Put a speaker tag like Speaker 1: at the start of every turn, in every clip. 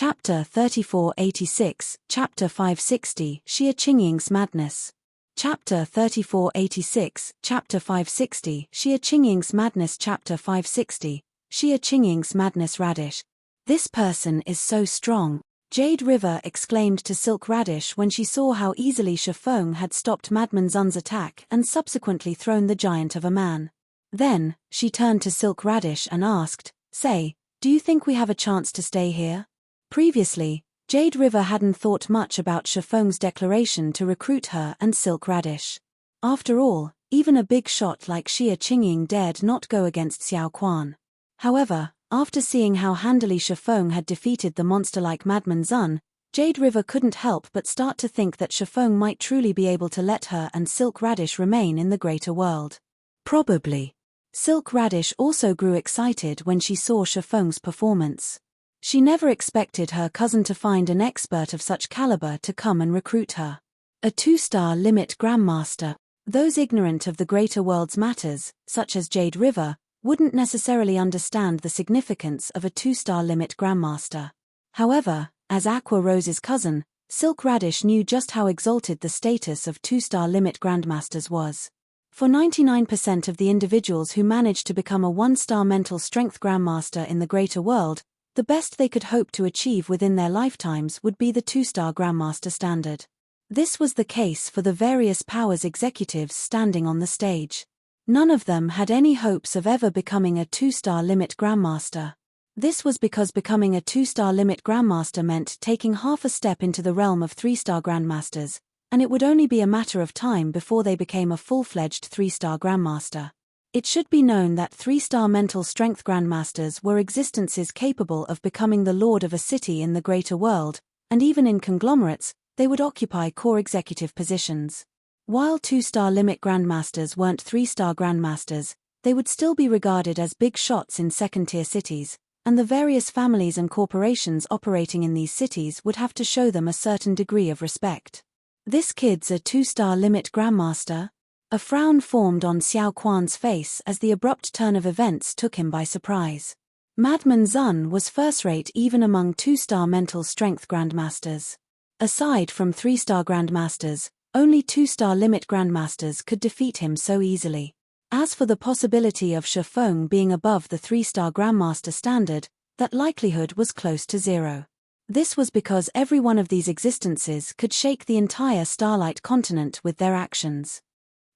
Speaker 1: Chapter 3486, Chapter 560, Xia Qingying's Madness. Chapter 3486, Chapter 560, Xia Qingying's Madness. Chapter 560, Xia Qingying's Madness. Radish. This person is so strong, Jade River exclaimed to Silk Radish when she saw how easily Shifeng had stopped Madman Zun's attack and subsequently thrown the giant of a man. Then, she turned to Silk Radish and asked, "Say, do you think we have a chance to stay here?" Previously, Jade River hadn't thought much about Shifeng's declaration to recruit her and Silk Radish. After all, even a big shot like Xia Qingying dared not go against Xiao Quan. However, after seeing how handily Shifeng had defeated the monster-like Madman Zun, Jade River couldn't help but start to think that Shifeng might truly be able to let her and Silk Radish remain in the greater world. Probably. Silk Radish also grew excited when she saw Shifeng's performance. She never expected her cousin to find an expert of such caliber to come and recruit her. A 2-star limit Grandmaster. Those ignorant of the greater world's matters, such as Jade River, wouldn't necessarily understand the significance of a 2-star limit Grandmaster. However, as Aqua Rose's cousin, Silk Radish knew just how exalted the status of 2-star limit Grandmasters was. For 99% of the individuals who managed to become a 1-star mental strength Grandmaster in the greater world, the best they could hope to achieve within their lifetimes would be the 2-star Grandmaster standard. This was the case for the various powers executives standing on the stage. None of them had any hopes of ever becoming a 2-star limit Grandmaster. This was because becoming a 2-star limit Grandmaster meant taking half a step into the realm of 3-star Grandmasters, and it would only be a matter of time before they became a full-fledged 3-star Grandmaster. It should be known that 3-star mental strength Grandmasters were existences capable of becoming the lord of a city in the greater world, and even in conglomerates, they would occupy core executive positions. While 2-star limit Grandmasters weren't 3-star Grandmasters, they would still be regarded as big shots in second-tier cities, and the various families and corporations operating in these cities would have to show them a certain degree of respect. This kid's a 2-star limit Grandmaster? A frown formed on Xiao Quan's face as the abrupt turn of events took him by surprise. Madman Zun was first-rate even among 2-star mental strength Grandmasters. Aside from 3-star Grandmasters, only 2-star limit Grandmasters could defeat him so easily. As for the possibility of Shifeng being above the 3-star Grandmaster standard, that likelihood was close to zero. This was because every one of these existences could shake the entire Starlight continent with their actions.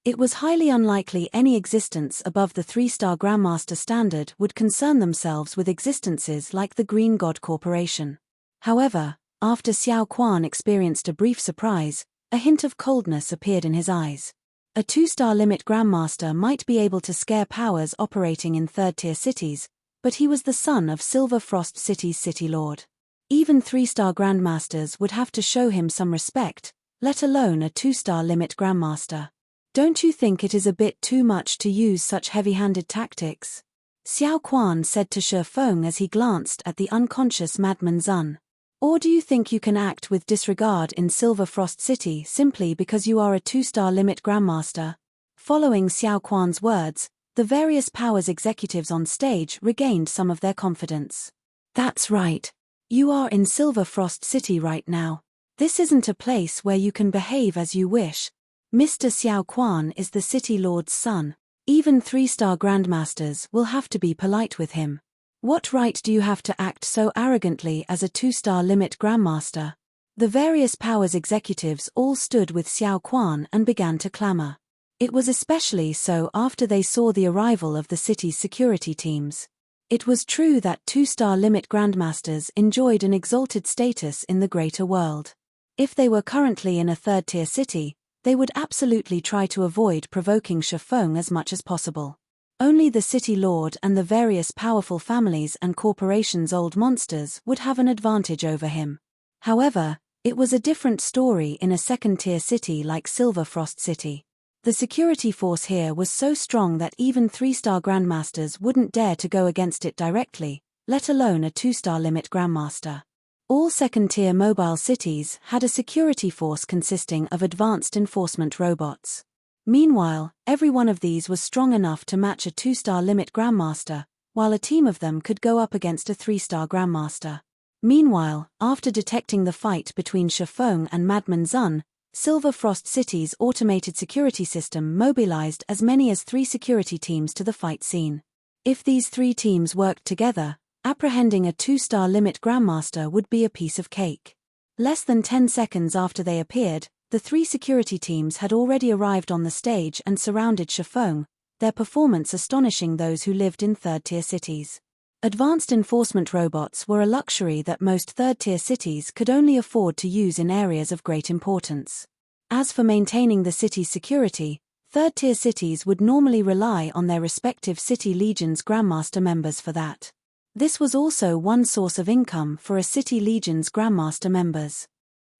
Speaker 1: It was highly unlikely any existence above the 3-star Grandmaster standard would concern themselves with existences like the Green God Corporation. However, after Xiao Quan experienced a brief surprise, a hint of coldness appeared in his eyes. A 2-star limit Grandmaster might be able to scare powers operating in third-tier cities, but he was the son of Silver Frost City's City Lord. Even 3-star Grandmasters would have to show him some respect, let alone a 2-star limit Grandmaster. Don't you think it is a bit too much to use such heavy-handed tactics? Xiao Quan said to Shifeng as he glanced at the unconscious Madman Zun. Or do you think you can act with disregard in Silver Frost City simply because you are a 2-star limit Grandmaster? Following Xiao Quan's words, the various powers executives on stage regained some of their confidence. That's right. You are in Silver Frost City right now. This isn't a place where you can behave as you wish. Mr. Xiao Quan is the City Lord's son. Even 3-star Grandmasters will have to be polite with him. What right do you have to act so arrogantly as a 2-star limit Grandmaster? The various powers executives all stood with Xiao Quan and began to clamor. It was especially so after they saw the arrival of the city's security teams. It was true that 2-star limit Grandmasters enjoyed an exalted status in the greater world. If they were currently in a third-tier city, they would absolutely try to avoid provoking Shifeng as much as possible. Only the City Lord and the various powerful families and corporations' old monsters would have an advantage over him. However, it was a different story in a second-tier city like Silver Frost City. The security force here was so strong that even 3-star Grandmasters wouldn't dare to go against it directly, let alone a 2-star limit Grandmaster. All second-tier mobile cities had a security force consisting of advanced enforcement robots. Meanwhile, every one of these was strong enough to match a 2-star limit Grandmaster, while a team of them could go up against a 3-star Grandmaster. Meanwhile, after detecting the fight between Shifeng and Madman Zun, Silver Frost City's automated security system mobilized as many as 3 security teams to the fight scene. If these 3 teams worked together, apprehending a 2-star limit Grandmaster would be a piece of cake. Less than 10 seconds after they appeared, the 3 security teams had already arrived on the stage and surrounded Shifeng, their performance astonishing those who lived in third-tier cities. Advanced enforcement robots were a luxury that most third-tier cities could only afford to use in areas of great importance. As for maintaining the city's security, third-tier cities would normally rely on their respective city legions' Grandmaster members for that. This was also one source of income for a city legion's Grandmaster members.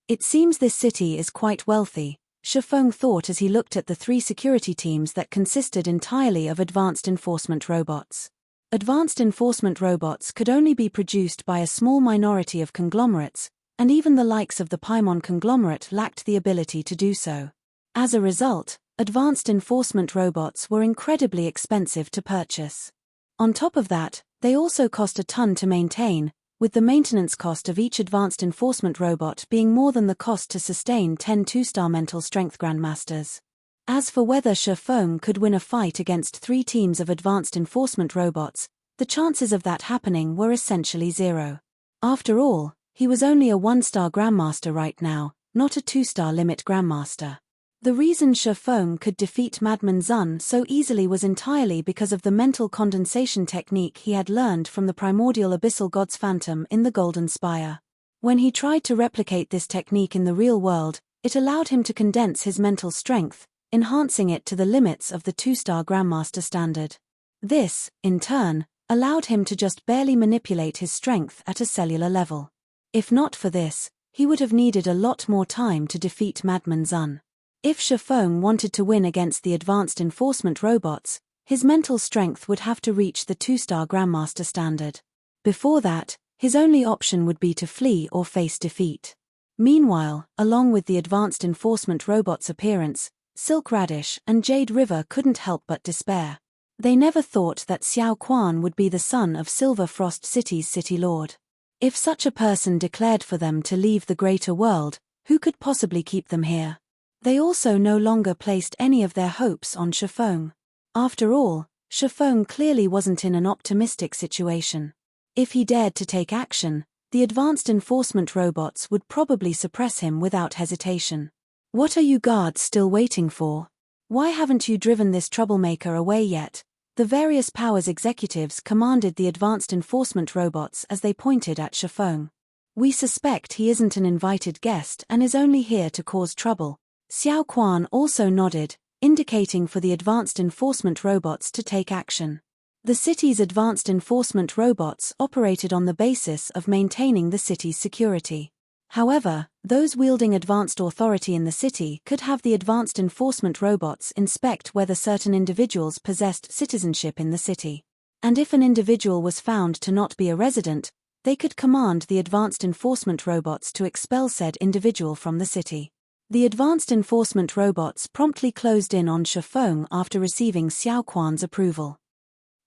Speaker 1: It seems this city is quite wealthy, Shifeng thought as he looked at the 3 security teams that consisted entirely of advanced enforcement robots. Advanced enforcement robots could only be produced by a small minority of conglomerates, and even the likes of the Paimon conglomerate lacked the ability to do so. As a result, advanced enforcement robots were incredibly expensive to purchase. On top of that, they also cost a ton to maintain, with the maintenance cost of each advanced enforcement robot being more than the cost to sustain 10 2-star mental strength Grandmasters. As for whether Shifeng could win a fight against 3 teams of advanced enforcement robots, the chances of that happening were essentially 0. After all, he was only a 1-star Grandmaster right now, not a 2-star limit Grandmaster. The reason Shifeng could defeat Madman Zun so easily was entirely because of the mental condensation technique he had learned from the primordial abyssal god's phantom in the Golden Spire. When he tried to replicate this technique in the real world, it allowed him to condense his mental strength, enhancing it to the limits of the 2-star Grandmaster standard. This, in turn, allowed him to just barely manipulate his strength at a cellular level. If not for this, he would have needed a lot more time to defeat Madman Zun. If Shifeng wanted to win against the advanced enforcement robots, his mental strength would have to reach the 2-star Grandmaster standard. Before that, his only option would be to flee or face defeat. Meanwhile, along with the advanced enforcement robots' appearance, Silk Radish and Jade River couldn't help but despair. They never thought that Xiao Quan would be the son of Silver Frost City's city lord. If such a person declared for them to leave the greater world, who could possibly keep them here? They also no longer placed any of their hopes on Shifeng. After all, Shifeng clearly wasn't in an optimistic situation. If he dared to take action, the advanced enforcement robots would probably suppress him without hesitation. What are you guards still waiting for? Why haven't you driven this troublemaker away yet? The various powers executives commanded the advanced enforcement robots as they pointed at Shifeng. We suspect he isn't an invited guest and is only here to cause trouble. Xiao Quan also nodded, indicating for the advanced enforcement robots to take action. The city's advanced enforcement robots operated on the basis of maintaining the city's security. However, those wielding advanced authority in the city could have the advanced enforcement robots inspect whether certain individuals possessed citizenship in the city. And if an individual was found to not be a resident, they could command the advanced enforcement robots to expel said individual from the city. The advanced enforcement robots promptly closed in on Shifeng after receiving Xiao Quan's approval.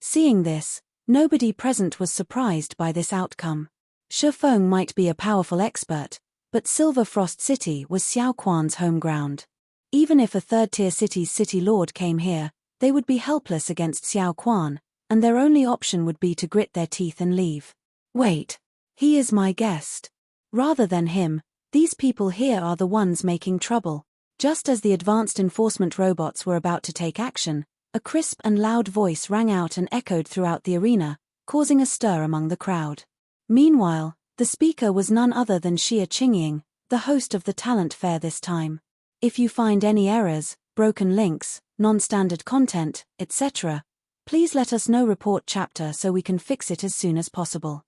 Speaker 1: Seeing this, nobody present was surprised by this outcome. Shifeng might be a powerful expert, but Silver Frost City was Xiao Quan's home ground. Even if a third-tier city's city lord came here, they would be helpless against Xiao Quan, and their only option would be to grit their teeth and leave. Wait, he is my guest. Rather than him, these people here are the ones making trouble. Just as the advanced enforcement robots were about to take action, a crisp and loud voice rang out and echoed throughout the arena, causing a stir among the crowd. Meanwhile, the speaker was none other than Xia Qingying, the host of the talent fair this time. If you find any errors, broken links, non-standard content, etc., please let us know. Report chapter so we can fix it as soon as possible.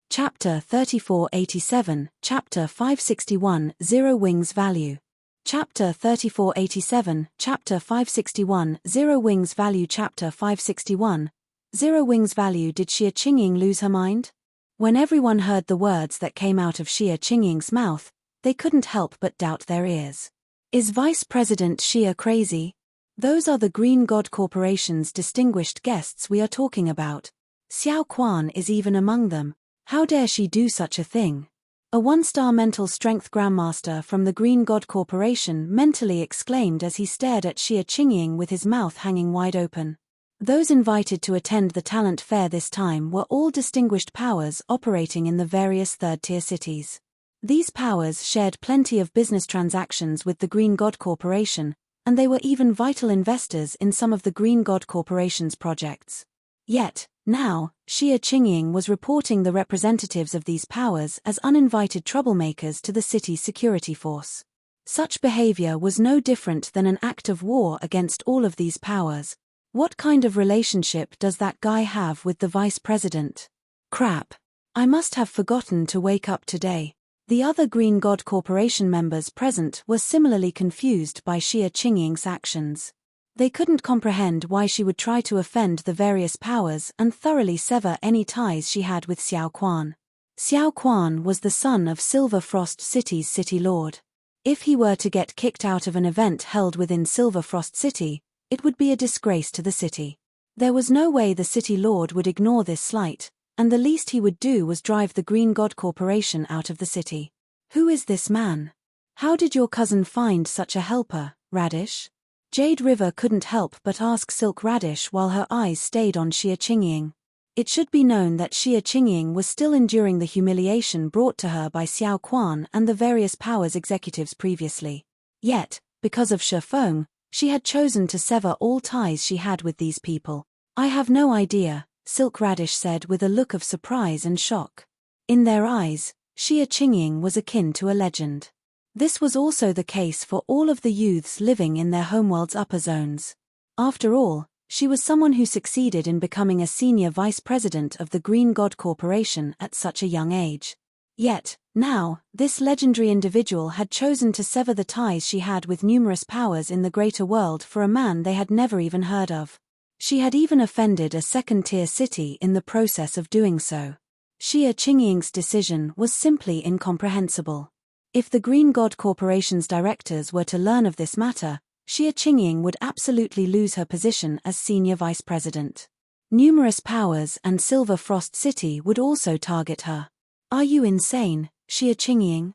Speaker 1: Chapter 3487, Chapter 561, Zero Wings Value. Chapter 3487, Chapter 561, Zero Wings Value. Chapter 561, Zero Wings Value. Did Xia Qingying lose her mind? When everyone heard the words that came out of Xia Qingying's mouth, they couldn't help but doubt their ears. Is Vice President Xia crazy? Those are the Green God Corporation's distinguished guests we are talking about. Xiao Quan is even among them. How dare she do such a thing? A one-star mental strength grandmaster from the Green God Corporation mentally exclaimed as he stared at Xia Qingying with his mouth hanging wide open. Those invited to attend the talent fair this time were all distinguished powers operating in the various third-tier cities. These powers shared plenty of business transactions with the Green God Corporation, and they were even vital investors in some of the Green God Corporation's projects. Yet, now, Xia Qingying was reporting the representatives of these powers as uninvited troublemakers to the city's security force. Such behavior was no different than an act of war against all of these powers. What kind of relationship does that guy have with the vice president? Crap. I must have forgotten to wake up today. The other Green God Corporation members present were similarly confused by Xia Qingying's actions. They couldn't comprehend why she would try to offend the various powers and thoroughly sever any ties she had with Xiao Quan. Xiao Quan was the son of Silver Frost City's city lord. If he were to get kicked out of an event held within Silver Frost City, it would be a disgrace to the city. There was no way the city lord would ignore this slight, and the least he would do was drive the Green God Corporation out of the city. Who is this man? How did your cousin find such a helper, Radish? Jade River couldn't help but ask Silk Radish while her eyes stayed on Xia Qingying. It should be known that Xia Qingying was still enduring the humiliation brought to her by Xiao Quan and the various powers executives previously. Yet, because of Shifeng, she had chosen to sever all ties she had with these people. I have no idea, Silk Radish said with a look of surprise and shock. In their eyes, Xia Qingying was akin to a legend. This was also the case for all of the youths living in their homeworld's upper zones. After all, she was someone who succeeded in becoming a senior vice president of the Green God Corporation at such a young age. Yet, now, this legendary individual had chosen to sever the ties she had with numerous powers in the greater world for a man they had never even heard of. She had even offended a second-tier city in the process of doing so. Xia Qingying's decision was simply incomprehensible. If the Green God Corporation's directors were to learn of this matter, Xia Qingying would absolutely lose her position as senior vice president. Numerous powers and Silver Frost City would also target her. Are you insane, Xia Qingying?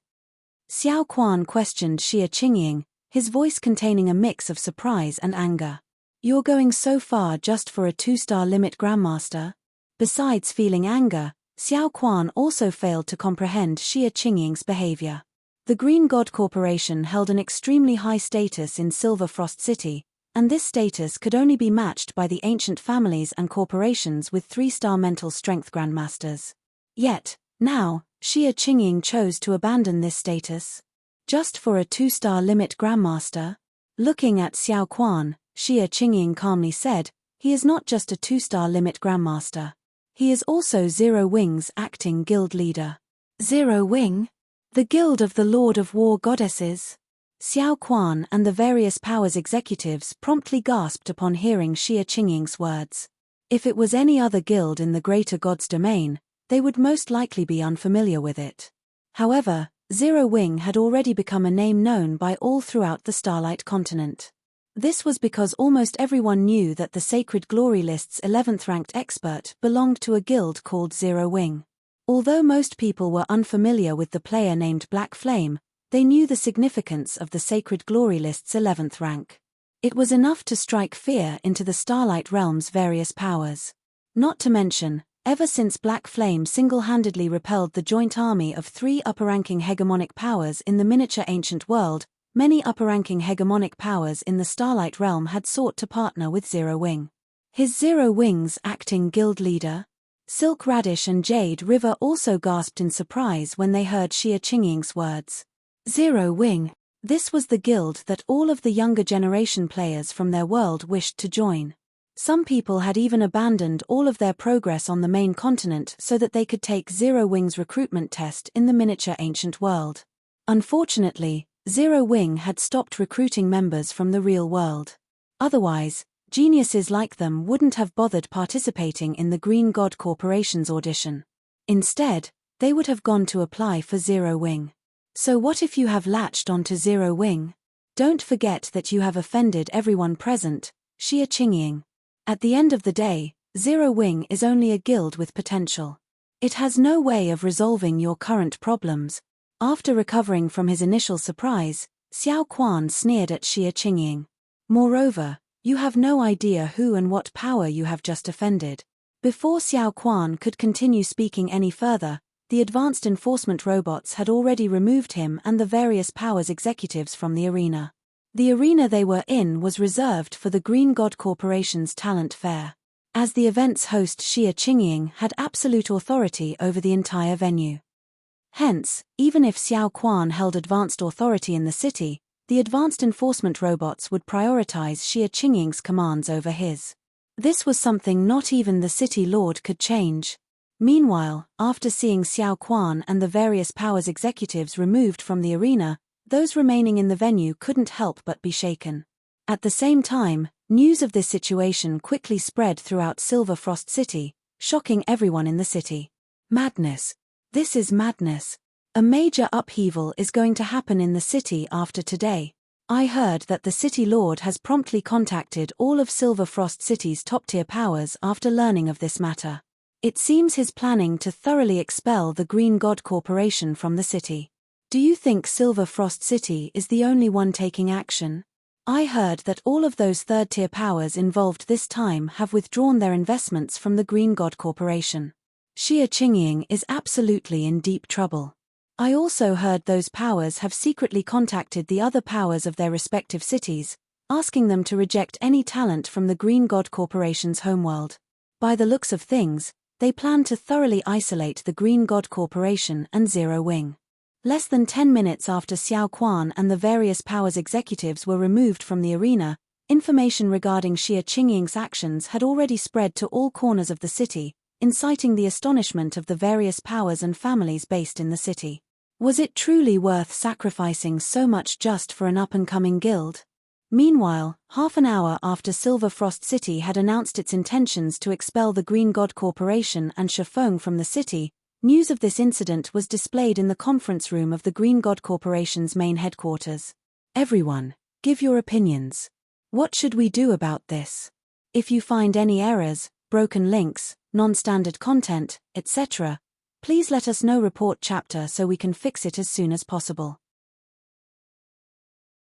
Speaker 1: Xiao Quan questioned Xia Qingying, his voice containing a mix of surprise and anger. You're going so far just for a 2-star limit grandmaster? Besides feeling anger, Xiao Quan also failed to comprehend Xia Qingying's behavior. The Green God Corporation held an extremely high status in Silver Frost City, and this status could only be matched by the ancient families and corporations with 3-star mental strength grandmasters. Yet, now, Xia Qingying chose to abandon this status. Just for a 2-star limit grandmaster? Looking at Xiao Quan, Xia Qingying calmly said, he is not just a 2-star limit grandmaster. He is also Zero Wing's acting guild leader. Zero Wing? The Guild of the Lord of War Goddesses? Xiao Quan and the various powers executives promptly gasped upon hearing Xia Qingying's words. If it was any other guild in the greater god's domain, they would most likely be unfamiliar with it. However, Zero Wing had already become a name known by all throughout the Starlight continent. This was because almost everyone knew that the Sacred Glory List's 11th-ranked expert belonged to a guild called Zero Wing. Although most people were unfamiliar with the player named Black Flame, they knew the significance of the Sacred Glory List's 11th rank. It was enough to strike fear into the Starlight Realm's various powers. Not to mention, ever since Black Flame single-handedly repelled the joint army of 3 upper-ranking hegemonic powers in the miniature ancient world, many upper-ranking hegemonic powers in the Starlight Realm had sought to partner with Zero Wing. His Zero Wing's acting guild leader? Silk Radish and Jade River also gasped in surprise when they heard Xia Qingying's words. Zero Wing. This was the guild that all of the younger generation players from their world wished to join. Some people had even abandoned all of their progress on the main continent so that they could take Zero Wing's recruitment test in the miniature ancient world. Unfortunately, Zero Wing had stopped recruiting members from the real world. Otherwise, geniuses like them wouldn't have bothered participating in the Green God Corporation's audition. Instead, they would have gone to apply for Zero Wing. So what if you have latched onto Zero Wing? Don't forget that you have offended everyone present, Xia Qingying. At the end of the day, Zero Wing is only a guild with potential. It has no way of resolving your current problems. After recovering from his initial surprise, Xiao Quan sneered at Xie Qingying. Moreover, you have no idea who and what power you have just offended. Before Xiao Quan could continue speaking any further, the advanced enforcement robots had already removed him and the various powers executives from the arena. The arena they were in was reserved for the Green God Corporation's talent fair. As the event's host, Xie Qingying had absolute authority over the entire venue. Hence, even if Xiao Quan held advanced authority in the city, the advanced enforcement robots would prioritize Xie Qingying's commands over his. This was something not even the city lord could change. Meanwhile, after seeing Xiao Quan and the various powers executives removed from the arena, those remaining in the venue couldn't help but be shaken. At the same time, news of this situation quickly spread throughout Silver Frost City, shocking everyone in the city. Madness. This is madness. A major upheaval is going to happen in the city after today. I heard that the city lord has promptly contacted all of Silver Frost City's top-tier powers after learning of this matter. It seems he's planning to thoroughly expel the Green God Corporation from the city. Do you think Silver Frost City is the only one taking action? I heard that all of those third-tier powers involved this time have withdrawn their investments from the Green God Corporation. Xie Qingying is absolutely in deep trouble. I also heard those powers have secretly contacted the other powers of their respective cities, asking them to reject any talent from the Green God Corporation's homeworld. By the looks of things, they plan to thoroughly isolate the Green God Corporation and Zero Wing. Less than 10 minutes after Xiao Quan and the various powers executives were removed from the arena, information regarding Xie Qingying's actions had already spread to all corners of the city, inciting the astonishment of the various powers and families based in the city. Was it truly worth sacrificing so much just for an up-and-coming guild? Meanwhile, half an hour after Silver Frost City had announced its intentions to expel the Green God Corporation and Shifeng from the city, news of this incident was displayed in the conference room of the Green God Corporation's main headquarters. Everyone, give your opinions. What should we do about this? If you find any errors, broken links, non-standard content, etc., please let us know. Report chapter so we can fix it as soon as possible.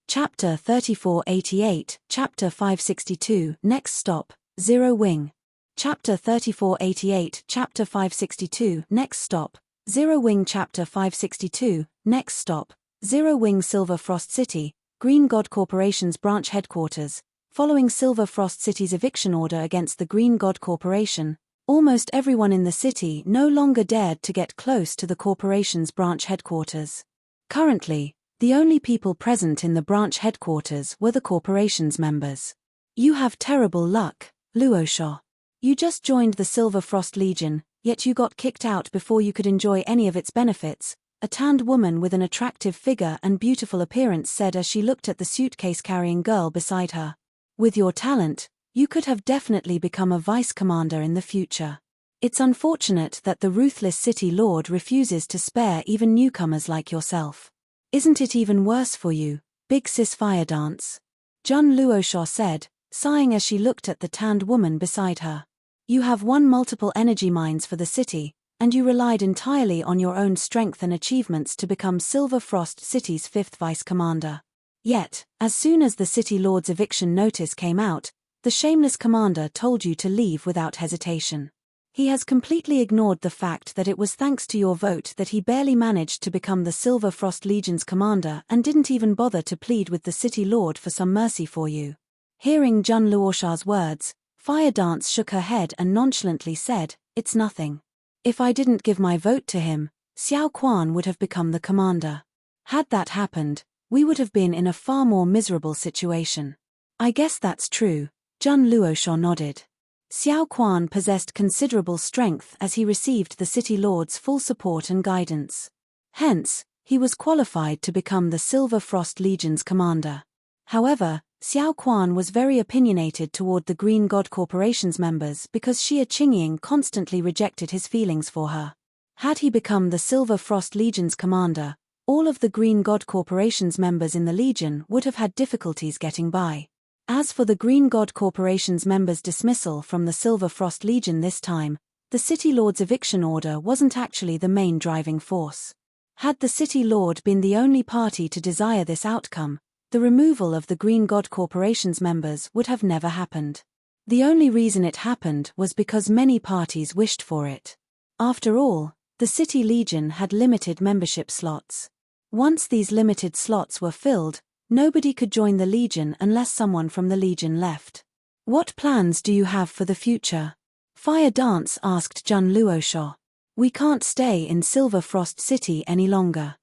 Speaker 1: Chapter 3488, Chapter 562, Next Stop, Zero Wing. Chapter 3488, Chapter 562, Next Stop, Zero Wing. Chapter 562, Next Stop, Zero Wing. Silver Frost City, Green God Corporation's branch headquarters. Following Silver Frost City's eviction order against the Green God Corporation, almost everyone in the city no longer dared to get close to the corporation's branch headquarters. Currently, the only people present in the branch headquarters were the corporation's members. You have terrible luck, Luosha. You just joined the Silver Frost Legion, yet you got kicked out before you could enjoy any of its benefits, a tanned woman with an attractive figure and beautiful appearance said as she looked at the suitcase-carrying girl beside her. With your talent, you could have definitely become a vice commander in the future. It's unfortunate that the ruthless city lord refuses to spare even newcomers like yourself. Isn't it even worse for you, Big Sis Fire Dance? Jun Luosha said, sighing as she looked at the tanned woman beside her. You have won multiple energy mines for the city, and you relied entirely on your own strength and achievements to become Silver Frost City's 5th vice commander. Yet, as soon as the city lord's eviction notice came out, the shameless commander told you to leave without hesitation. He has completely ignored the fact that it was thanks to your vote that he barely managed to become the Silver Frost Legion's commander and didn't even bother to plead with the city lord for some mercy for you. Hearing Jun Luosha's words, Fire Dance shook her head and nonchalantly said, "It's nothing. If I didn't give my vote to him, Xiao Quan would have become the commander. Had that happened, we would have been in a far more miserable situation." "I guess that's true," Jun Luosha nodded. Xiao Quan possessed considerable strength as he received the city lord's full support and guidance. Hence, he was qualified to become the Silver Frost Legion's commander. However, Xiao Quan was very opinionated toward the Green God Corporation's members because Xie Qingying constantly rejected his feelings for her. Had he become the Silver Frost Legion's commander, all of the Green God Corporation's members in the Legion would have had difficulties getting by. As for the Green God Corporation's members' dismissal from the Silver Frost Legion this time, The City Lord's eviction order wasn't actually the main driving force. Had the City Lord been the only party to desire this outcome, the removal of the Green God Corporation's members would have never happened. The only reason it happened was because many parties wished for it. After all, the City Legion had limited membership slots. Once these limited slots were filled, nobody could join the Legion unless someone from the Legion left. What plans do you have for the future? Fire Dance asked Jun Luosha. We can't stay in Silver Frost City any longer.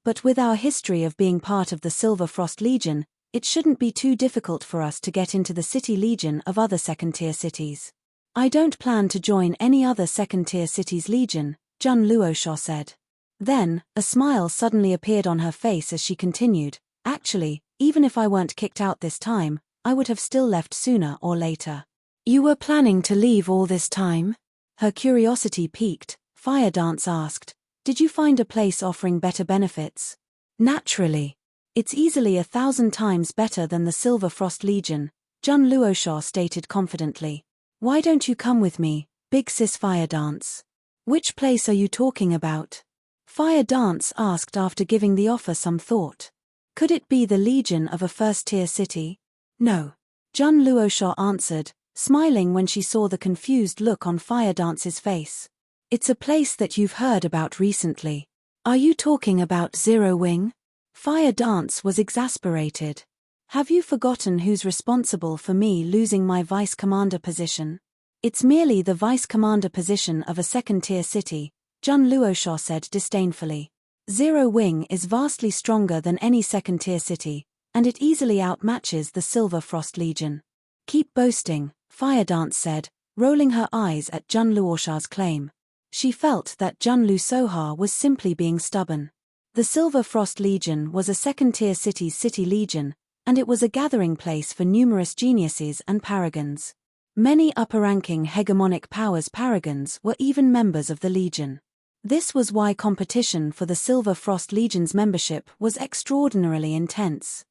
Speaker 1: But with our history of being part of the Silver Frost Legion, it shouldn't be too difficult for us to get into the City Legion of other second-tier cities. I don't plan to join any other second-tier cities Legion, Jun Luosha said. Then, a smile suddenly appeared on her face as she continued, actually, even if I weren't kicked out this time, I would have still left sooner or later. You were planning to leave all this time? Her curiosity piqued. Fire Dance asked, did you find a place offering better benefits? Naturally. It's easily 1,000 times better than the Silver Frost Legion, Jun Luosha stated confidently. Why don't you come with me, Big Sis Fire Dance? Which place are you talking about? Fire Dance asked after giving the offer some thought. Could it be the Legion of a first-tier city? No. Jun Luosha answered, smiling when she saw the confused look on Fire Dance's face. It's a place that you've heard about recently. Are you talking about Zero Wing? Fire Dance was exasperated. Have you forgotten who's responsible for me losing my vice commander position? It's merely the vice commander position of a second-tier city, Jun Luosha said disdainfully. Zero Wing is vastly stronger than any second-tier city, and it easily outmatches the Silver Frost Legion. Keep boasting, Fire Dance said, rolling her eyes at Jun Luosha's claim. She felt that Jun Luosha was simply being stubborn. The Silver Frost Legion was a second-tier city's city legion, and it was a gathering place for numerous geniuses and paragons. Many upper-ranking hegemonic powers paragons were even members of the Legion. This was why competition for the Silver Frost Legion's membership was extraordinarily intense.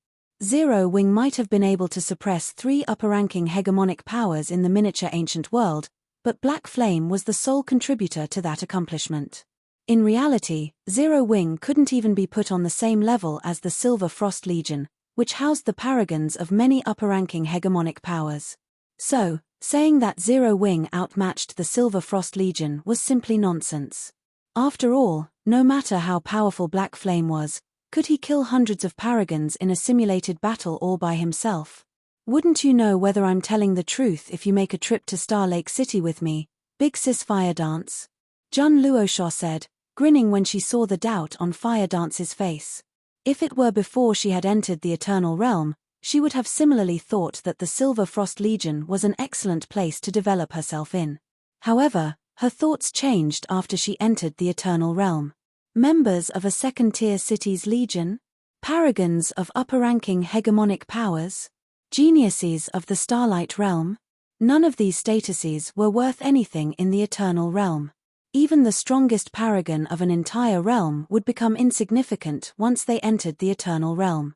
Speaker 1: Zero Wing might have been able to suppress 3 upper-ranking hegemonic powers in the miniature ancient world, but Black Flame was the sole contributor to that accomplishment. In reality, Zero Wing couldn't even be put on the same level as the Silver Frost Legion, which housed the paragons of many upper-ranking hegemonic powers. So, saying that Zero Wing outmatched the Silver Frost Legion was simply nonsense. After all, no matter how powerful Black Flame was, could he kill hundreds of paragons in a simulated battle all by himself? Wouldn't you know whether I'm telling the truth if you make a trip to Star Lake City with me, Big Sis Fire Dance? Jun Luosha said, grinning when she saw the doubt on Fire Dance's face. If it were before she had entered the Eternal Realm, she would have similarly thought that the Silver Frost Legion was an excellent place to develop herself in. However, her thoughts changed after she entered the Eternal Realm. Members of a second-tier city's legion? Paragons of upper-ranking hegemonic powers? Geniuses of the Starlight Realm? None of these statuses were worth anything in the Eternal Realm. Even the strongest paragon of an entire realm would become insignificant once they entered the Eternal Realm.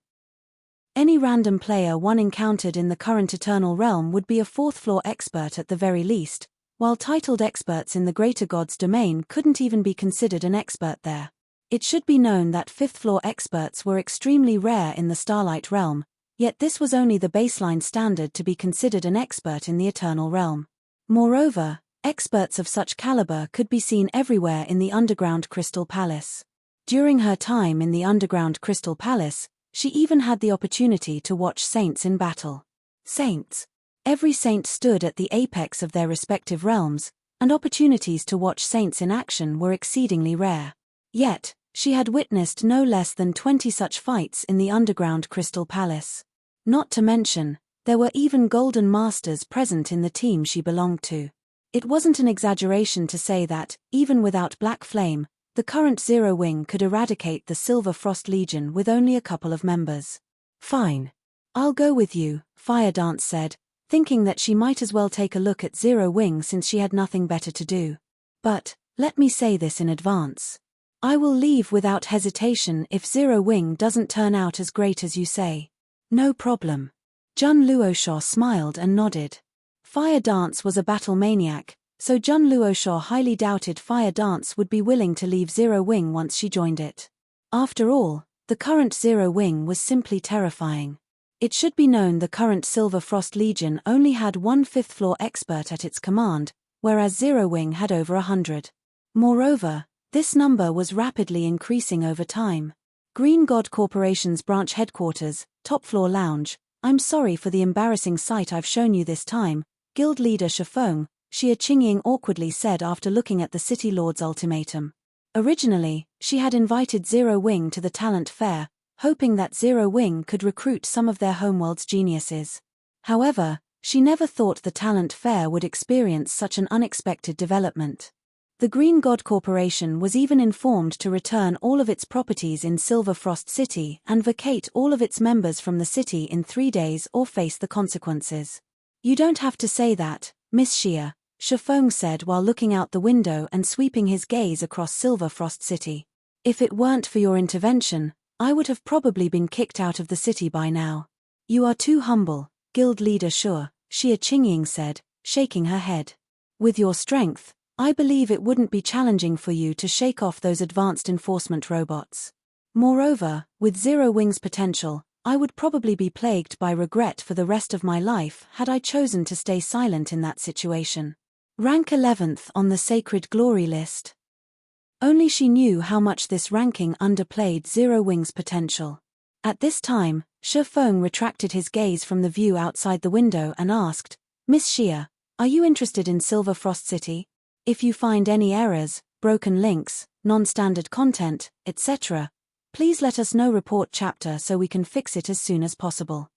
Speaker 1: Any random player one encountered in the current Eternal Realm would be a 4th-floor expert at the very least, while titled experts in the Greater God's domain couldn't even be considered an expert there. It should be known that 5th-floor experts were extremely rare in the Starlight Realm, yet this was only the baseline standard to be considered an expert in the Eternal Realm. Moreover, experts of such caliber could be seen everywhere in the Underground Crystal Palace. During her time in the Underground Crystal Palace, she even had the opportunity to watch saints in battle. Saints. Every saint stood at the apex of their respective realms, and opportunities to watch saints in action were exceedingly rare. Yet, she had witnessed no less than 20 such fights in the Underground Crystal Palace. Not to mention, there were even Golden Masters present in the team she belonged to. It wasn't an exaggeration to say that, even without Black Flame, the current Zero Wing could eradicate the Silver Frost Legion with only a couple of members. Fine. I'll go with you, Fire Dance said, thinking that she might as well take a look at Zero Wing since she had nothing better to do. But, let me say this in advance. I will leave without hesitation if Zero Wing doesn't turn out as great as you say. No problem. Jun Luosha smiled and nodded. Fire Dance was a battle maniac, so Jun Luosha highly doubted Fire Dance would be willing to leave Zero Wing once she joined it. After all, the current Zero Wing was simply terrifying. It should be known the current Silver Frost Legion only had one fifth-floor expert at its command, whereas Zero Wing had over 100. Moreover, this number was rapidly increasing over time. Green God Corporation's branch headquarters, top-floor lounge. I'm sorry for the embarrassing sight I've shown you this time, Guild Leader Shifeng, Xia Qingying awkwardly said after looking at the City Lord's ultimatum. Originally, she had invited Zero Wing to the talent fair, hoping that Zero Wing could recruit some of their homeworld's geniuses. However, she never thought the talent fair would experience such an unexpected development. The Green God Corporation was even informed to return all of its properties in Silver Frost City and vacate all of its members from the city in 3 days or face the consequences. You don't have to say that, Miss Xia, Shifeng said while looking out the window and sweeping his gaze across Silver Frost City. If it weren't for your intervention, I would have probably been kicked out of the city by now. You are too humble, Guild Leader Xia Qingying said, shaking her head. With your strength, I believe it wouldn't be challenging for you to shake off those advanced enforcement robots. Moreover, with Zero Wing's potential, I would probably be plagued by regret for the rest of my life had I chosen to stay silent in that situation. Rank 11th on the Sacred Glory list. Only she knew how much this ranking underplayed Zero Wing's potential. At this time, Shifeng retracted his gaze from the view outside the window and asked, Miss Xia, are you interested in Silver Frost City? If you find any errors, broken links, non-standard content, etc., please let us know. Report chapter so we can fix it as soon as possible.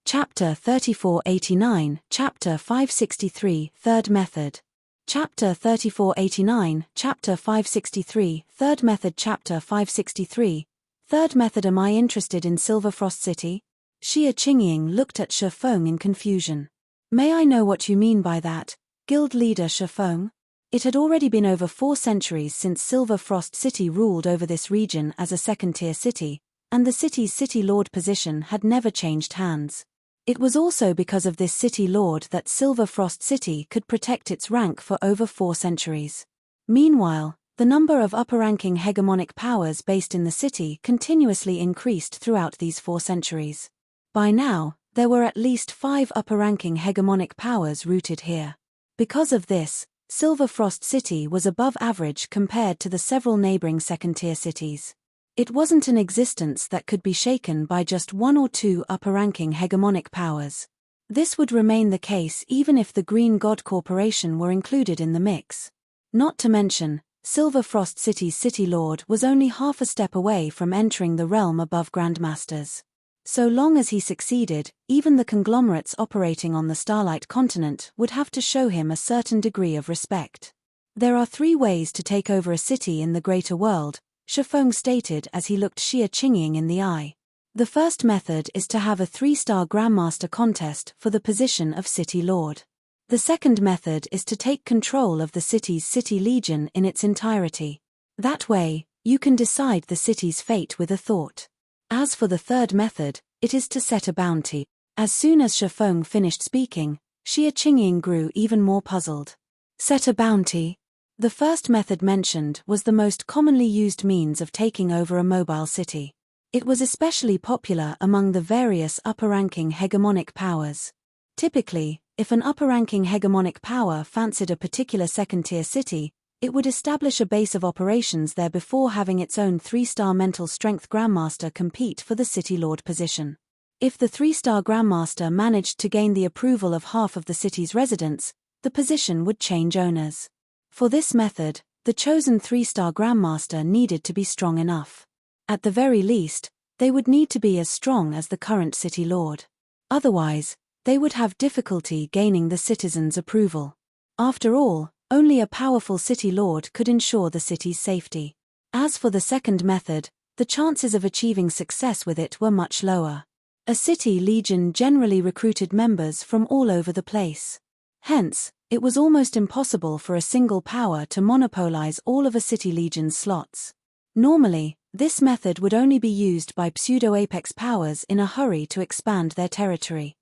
Speaker 1: Chapter 3489, Chapter 563, Third Method. Chapter 3489, Chapter 563, Third Method. Chapter 563, Third Method. Am I interested in Silver Frost City? Xia Qingying looked at Shifeng in confusion. May I know what you mean by that, Guild Leader Shifeng? It had already been over 4 centuries since Silver Frost City ruled over this region as a second-tier city, and the city's City Lord position had never changed hands. It was also because of this City Lord that Silver Frost City could protect its rank for over 4 centuries. Meanwhile, the number of upper-ranking hegemonic powers based in the city continuously increased throughout these 4 centuries. By now, there were at least 5 upper-ranking hegemonic powers rooted here. Because of this, Silver Frost City was above average compared to the several neighboring second-tier cities. It wasn't an existence that could be shaken by just 1 or 2 upper-ranking hegemonic powers. This would remain the case even if the Green God Corporation were included in the mix. Not to mention, Silver Frost City's City Lord was only half a step away from entering the realm above Grandmasters. So long as he succeeded, even the conglomerates operating on the Starlight continent would have to show him a certain degree of respect. There are 3 ways to take over a city in the greater world, Shifeng stated as he looked Xia Qingying in the eye. The first method is to have a 3-star Grandmaster contest for the position of City Lord. The second method is to take control of the city's City Legion in its entirety. That way, you can decide the city's fate with a thought. As for the third method, it is to set a bounty. As soon as Shifeng finished speaking, Xia Qingying grew even more puzzled. Set a bounty? The first method mentioned was the most commonly used means of taking over a mobile city. It was especially popular among the various upper-ranking hegemonic powers. Typically, if an upper-ranking hegemonic power fancied a particular second-tier city, it would establish a base of operations there before having its own 3-star mental strength Grandmaster compete for the City Lord position. If the 3-star Grandmaster managed to gain the approval of half of the city's residents, the position would change owners. For this method, the chosen 3-star Grandmaster needed to be strong enough. At the very least, they would need to be as strong as the current City Lord. Otherwise, they would have difficulty gaining the citizens' approval. After all, only a powerful City Lord could ensure the city's safety. As for the second method, the chances of achieving success with it were much lower. A City Legion generally recruited members from all over the place. Hence, it was almost impossible for a single power to monopolize all of a City Legion's slots. Normally, this method would only be used by pseudo-apex powers in a hurry to expand their territory.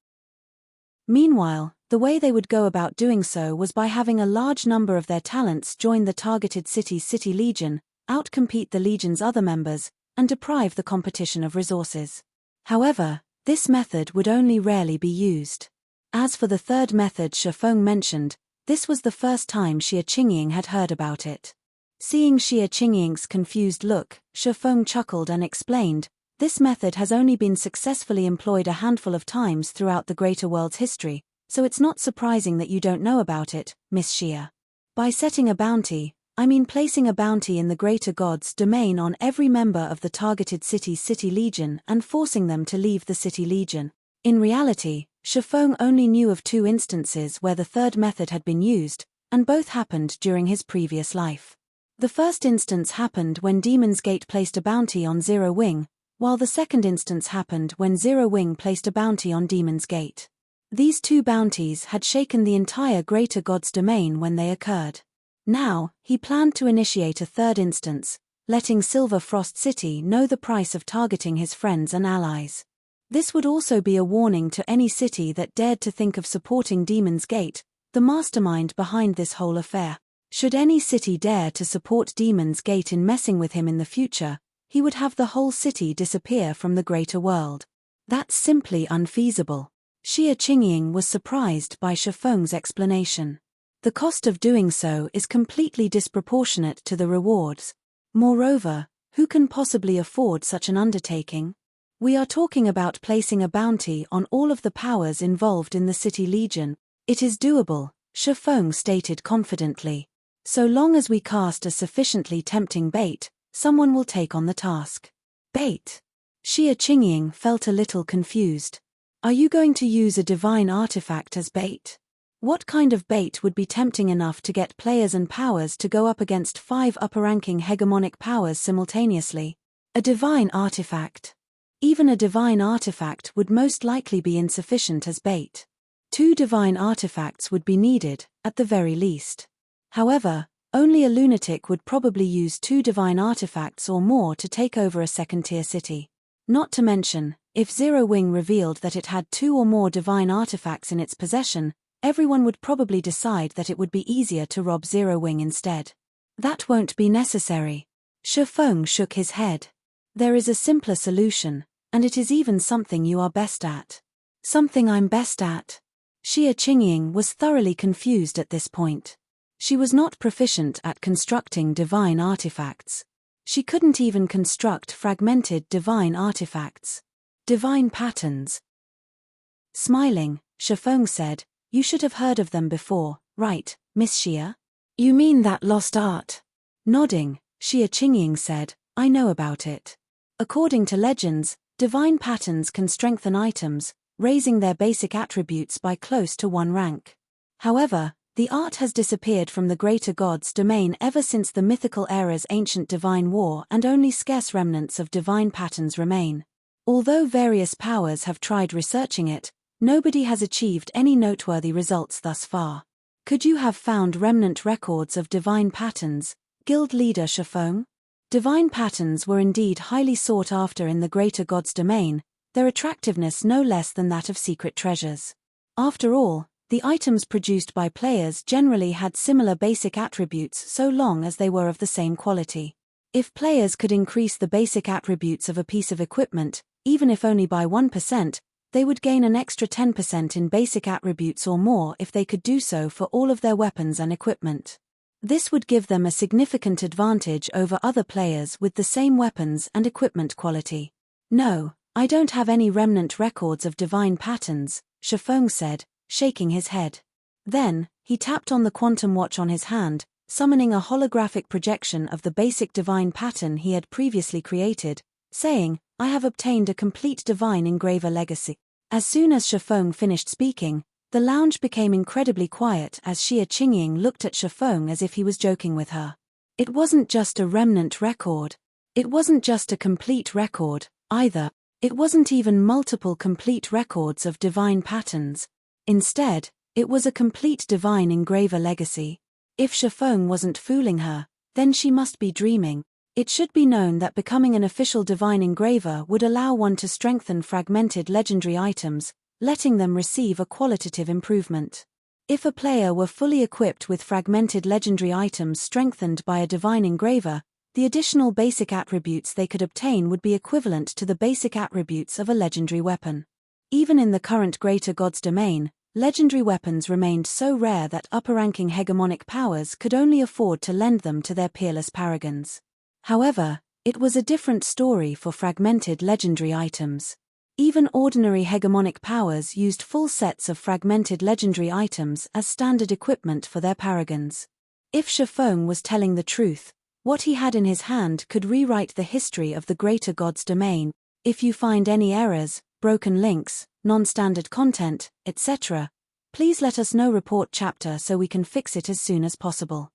Speaker 1: Meanwhile, The way they would go about doing so was by having a large number of their talents join the targeted city's city legion, outcompete the legion's other members, and deprive the competition of resources. However, this method would only rarely be used. As for the third method Shifeng mentioned, this was the first time Xie Qingying had heard about it. Seeing Xie Qingying's confused look, Shifeng chuckled and explained, "This method has only been successfully employed a handful of times throughout the greater world's history, so it's not surprising that you don't know about it, Miss Xie. By setting a bounty, I mean placing a bounty in the greater god's domain on every member of the targeted city's city legion and forcing them to leave the city legion." In reality, Shifeng only knew of 2 instances where the third method had been used, and both happened during his previous life. The first instance happened when Demon's Gate placed a bounty on Zero Wing, while the second instance happened when Zero Wing placed a bounty on Demon's Gate. These 2 bounties had shaken the entire greater god's domain when they occurred. Now, he planned to initiate a third instance, letting Silver Frost City know the price of targeting his friends and allies. This would also be a warning to any city that dared to think of supporting Demon's Gate, the mastermind behind this whole affair. Should any city dare to support Demon's Gate in messing with him in the future, he would have the whole city disappear from the greater world. That's simply unfeasible. Xie Qingying was surprised by Shifeng's explanation. The cost of doing so is completely disproportionate to the rewards. Moreover, who can possibly afford such an undertaking? We are talking about placing a bounty on all of the powers involved in the City Legion. It is doable, Shifeng stated confidently. So long as we cast a sufficiently tempting bait, someone will take on the task. Bait? Xie Qingying felt a little confused. Are you going to use a divine artifact as bait? What kind of bait would be tempting enough to get players and powers to go up against 5 upper-ranking hegemonic powers simultaneously? A divine artifact. Even a divine artifact would most likely be insufficient as bait. 2 divine artifacts would be needed, at the very least. However, only a lunatic would probably use 2 divine artifacts or more to take over a second-tier city. Not to mention, if Zero Wing revealed that it had 2 or more divine artifacts in its possession, everyone would probably decide that it would be easier to rob Zero Wing instead. That won't be necessary. Shifeng shook his head. There is a simpler solution, and it is even something you are best at. Something I'm best at? Xie Qingying was thoroughly confused at this point. She was not proficient at constructing divine artifacts. She couldn't even construct fragmented divine artifacts. Divine patterns. Smiling, Shifeng said, "You should have heard of them before, right, Miss Xie? You mean that lost art?" Nodding, Xie Qingying said, "I know about it. According to legends, divine patterns can strengthen items, raising their basic attributes by close to 1 rank. However, the art has disappeared from the greater god's domain ever since the mythical era's ancient divine war, and only scarce remnants of divine patterns remain. Although various powers have tried researching it, nobody has achieved any noteworthy results thus far. Could you have found remnant records of divine patterns, guild leader Shifeng?" Divine patterns were indeed highly sought after in the greater god's domain, their attractiveness no less than that of secret treasures. After all, the items produced by players generally had similar basic attributes so long as they were of the same quality. If players could increase the basic attributes of a piece of equipment, even if only by 1%, they would gain an extra 10% in basic attributes or more if they could do so for all of their weapons and equipment. This would give them a significant advantage over other players with the same weapons and equipment quality. "No, I don't have any remnant records of divine patterns," Shifeng said, shaking his head. Then, he tapped on the quantum watch on his hand, summoning a holographic projection of the basic divine pattern he had previously created, saying, "I have obtained a complete divine engraver legacy." As soon as Shifeng finished speaking, the lounge became incredibly quiet as Xie Qingying looked at Shifeng as if he was joking with her. It wasn't just a remnant record. It wasn't just a complete record, either. It wasn't even multiple complete records of divine patterns. Instead, it was a complete divine engraver legacy. If Shifeng wasn't fooling her, then she must be dreaming. It should be known that becoming an official divine engraver would allow one to strengthen fragmented legendary items, letting them receive a qualitative improvement. If a player were fully equipped with fragmented legendary items strengthened by a divine engraver, the additional basic attributes they could obtain would be equivalent to the basic attributes of a legendary weapon. Even in the current Greater God's domain, legendary weapons remained so rare that upper-ranking hegemonic powers could only afford to lend them to their peerless paragons. However, it was a different story for fragmented legendary items. Even ordinary hegemonic powers used full sets of fragmented legendary items as standard equipment for their paragons. If Shifeng was telling the truth, what he had in his hand could rewrite the history of the Greater God's domain. If you find any errors, broken links, non-standard content, etc., please let us know. Report chapter so we can fix it as soon as possible.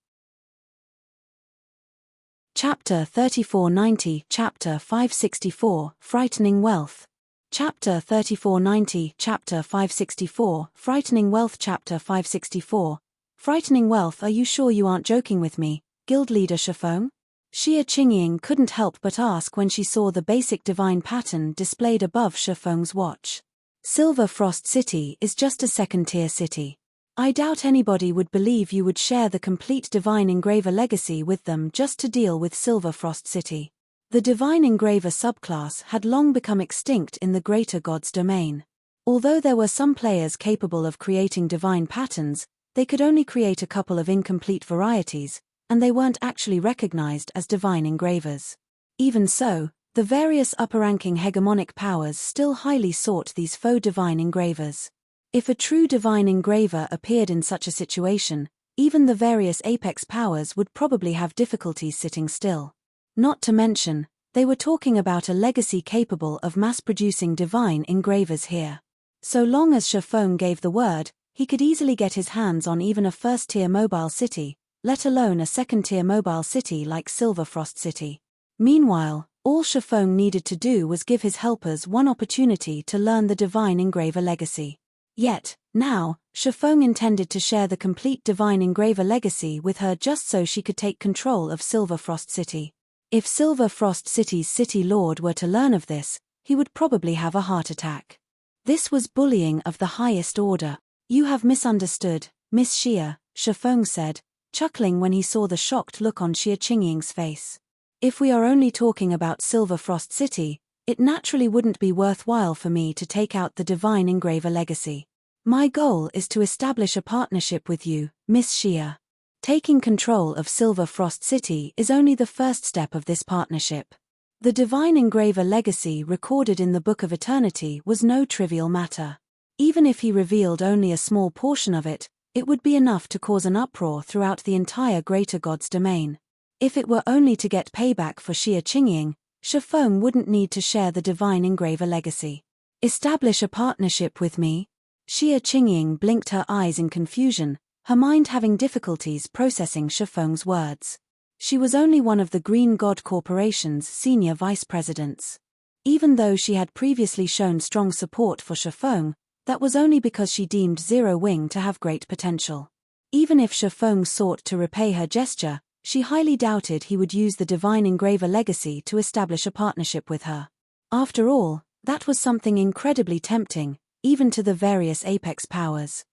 Speaker 1: Chapter 3490, Chapter 564, Frightening Wealth. Chapter 3490, Chapter 564, Frightening Wealth. Chapter 564, Frightening Wealth. Are you sure you aren't joking with me, Guild Leader Shifeng? Xia Qingying couldn't help but ask when she saw the basic divine pattern displayed above Shifeng's watch. Silver Frost City is just a second-tier city. I doubt anybody would believe you would share the complete Divine Engraver legacy with them just to deal with Silver Frost City. The Divine Engraver subclass had long become extinct in the Greater God's domain. Although there were some players capable of creating divine patterns, they could only create a couple of incomplete varieties, and they weren't actually recognized as divine engravers. Even so, the various upper-ranking hegemonic powers still highly sought these faux divine engravers. If a true divine engraver appeared in such a situation, even the various apex powers would probably have difficulties sitting still. Not to mention, they were talking about a legacy capable of mass-producing divine engravers here. So long as Shifeng gave the word, he could easily get his hands on even a first-tier mobile city, let alone a second-tier mobile city like Silver Frost City. Meanwhile, all Shifeng needed to do was give his helpers one opportunity to learn the divine engraver legacy. Yet, now, Shifeng intended to share the complete divine engraver legacy with her just so she could take control of Silver Frost City. If Silver Frost City's city lord were to learn of this, he would probably have a heart attack. This was bullying of the highest order. You have misunderstood, Miss Xia, Shifeng said, chuckling when he saw the shocked look on Xia Qingying's face. If we are only talking about Silver Frost City, it naturally wouldn't be worthwhile for me to take out the divine engraver legacy. My goal is to establish a partnership with you, Miss Xia. Taking control of Silver Frost City is only the first step of this partnership. The divine engraver legacy recorded in the Book of Eternity was no trivial matter. Even if he revealed only a small portion of it, it would be enough to cause an uproar throughout the entire Greater God's domain. If it were only to get payback for Xia Qingying, Shifeng wouldn't need to share the divine engraver legacy. Establish a partnership with me? Xia Qingying blinked her eyes in confusion, her mind having difficulties processing Shifeng's words. She was only one of the Green God Corporation's senior vice presidents. Even though she had previously shown strong support for Shifeng, that was only because she deemed Zero Wing to have great potential. Even if Shifeng sought to repay her gesture, she highly doubted he would use the divine engraver legacy to establish a partnership with her. After all, that was something incredibly tempting, even to the various apex powers.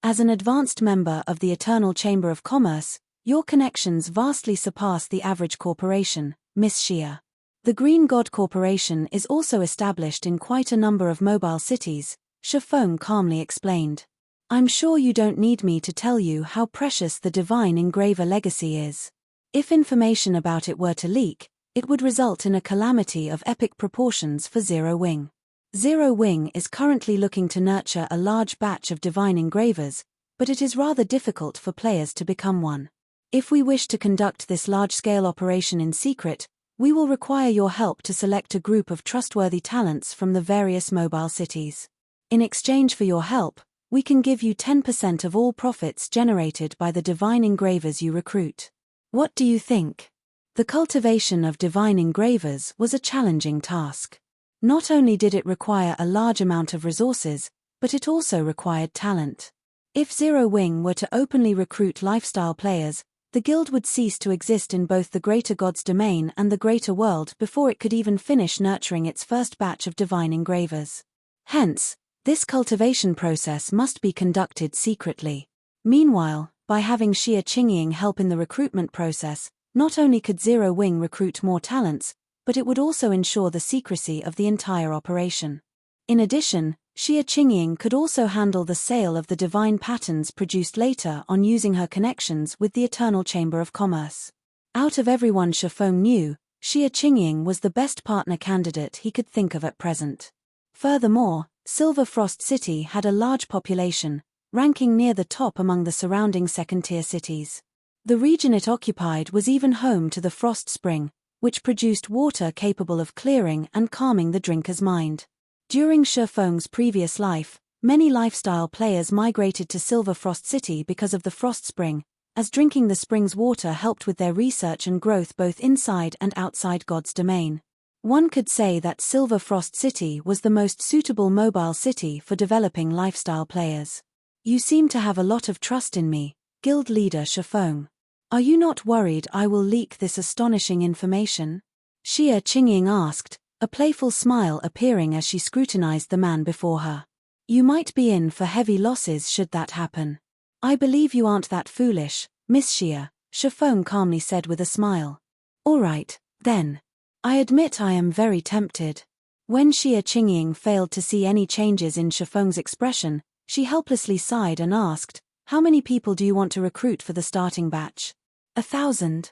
Speaker 1: As an advanced member of the Eternal Chamber of Commerce, your connections vastly surpass the average corporation, Miss Xia. The Green God Corporation is also established in quite a number of mobile cities, Shifeng calmly explained. I'm sure you don't need me to tell you how precious the divine engraver legacy is. If information about it were to leak, it would result in a calamity of epic proportions for Zero Wing. Zero Wing is currently looking to nurture a large batch of divine engravers, but it is rather difficult for players to become one. If we wish to conduct this large-scale operation in secret, we will require your help to select a group of trustworthy talents from the various mobile cities. In exchange for your help, we can give you 10% of all profits generated by the divine engravers you recruit. What do you think? The cultivation of divine engravers was a challenging task. Not only did it require a large amount of resources, but it also required talent. If Zero Wing were to openly recruit lifestyle players, the guild would cease to exist in both the Greater God's domain and the greater world before it could even finish nurturing its first batch of divine engravers. Hence, This cultivation process must be conducted secretly. Meanwhile, by having Xia Qingying help in the recruitment process, not only could Zero Wing recruit more talents, but it would also ensure the secrecy of the entire operation. In addition, Xia Qingying could also handle the sale of the divine patterns produced later on using her connections with the Eternal Chamber of Commerce. Out of everyone Shifeng knew, Xia Qingying was the best partner candidate he could think of at present. Furthermore, Silver Frost City had a large population, ranking near the top among the surrounding second-tier cities. The region it occupied was even home to the Frost Spring, which produced water capable of clearing and calming the drinker's mind. During Shifeng's previous life, many lifestyle players migrated to Silver Frost City because of the Frost Spring, as drinking the spring's water helped with their research and growth both inside and outside God's domain. One could say that Silver Frost City was the most suitable mobile city for developing lifestyle players. You seem to have a lot of trust in me, guild leader Shifeng. Are you not worried I will leak this astonishing information? Xia Qingying asked, a playful smile appearing as she scrutinized the man before her. You might be in for heavy losses should that happen. I believe you aren't that foolish, Miss Xia, Shifeng calmly said with a smile. All right, then. I admit I am very tempted. When Xia Qingying failed to see any changes in Shifeng's expression, she helplessly sighed and asked, how many people do you want to recruit for the starting batch? 1,000?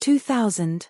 Speaker 1: 2,000?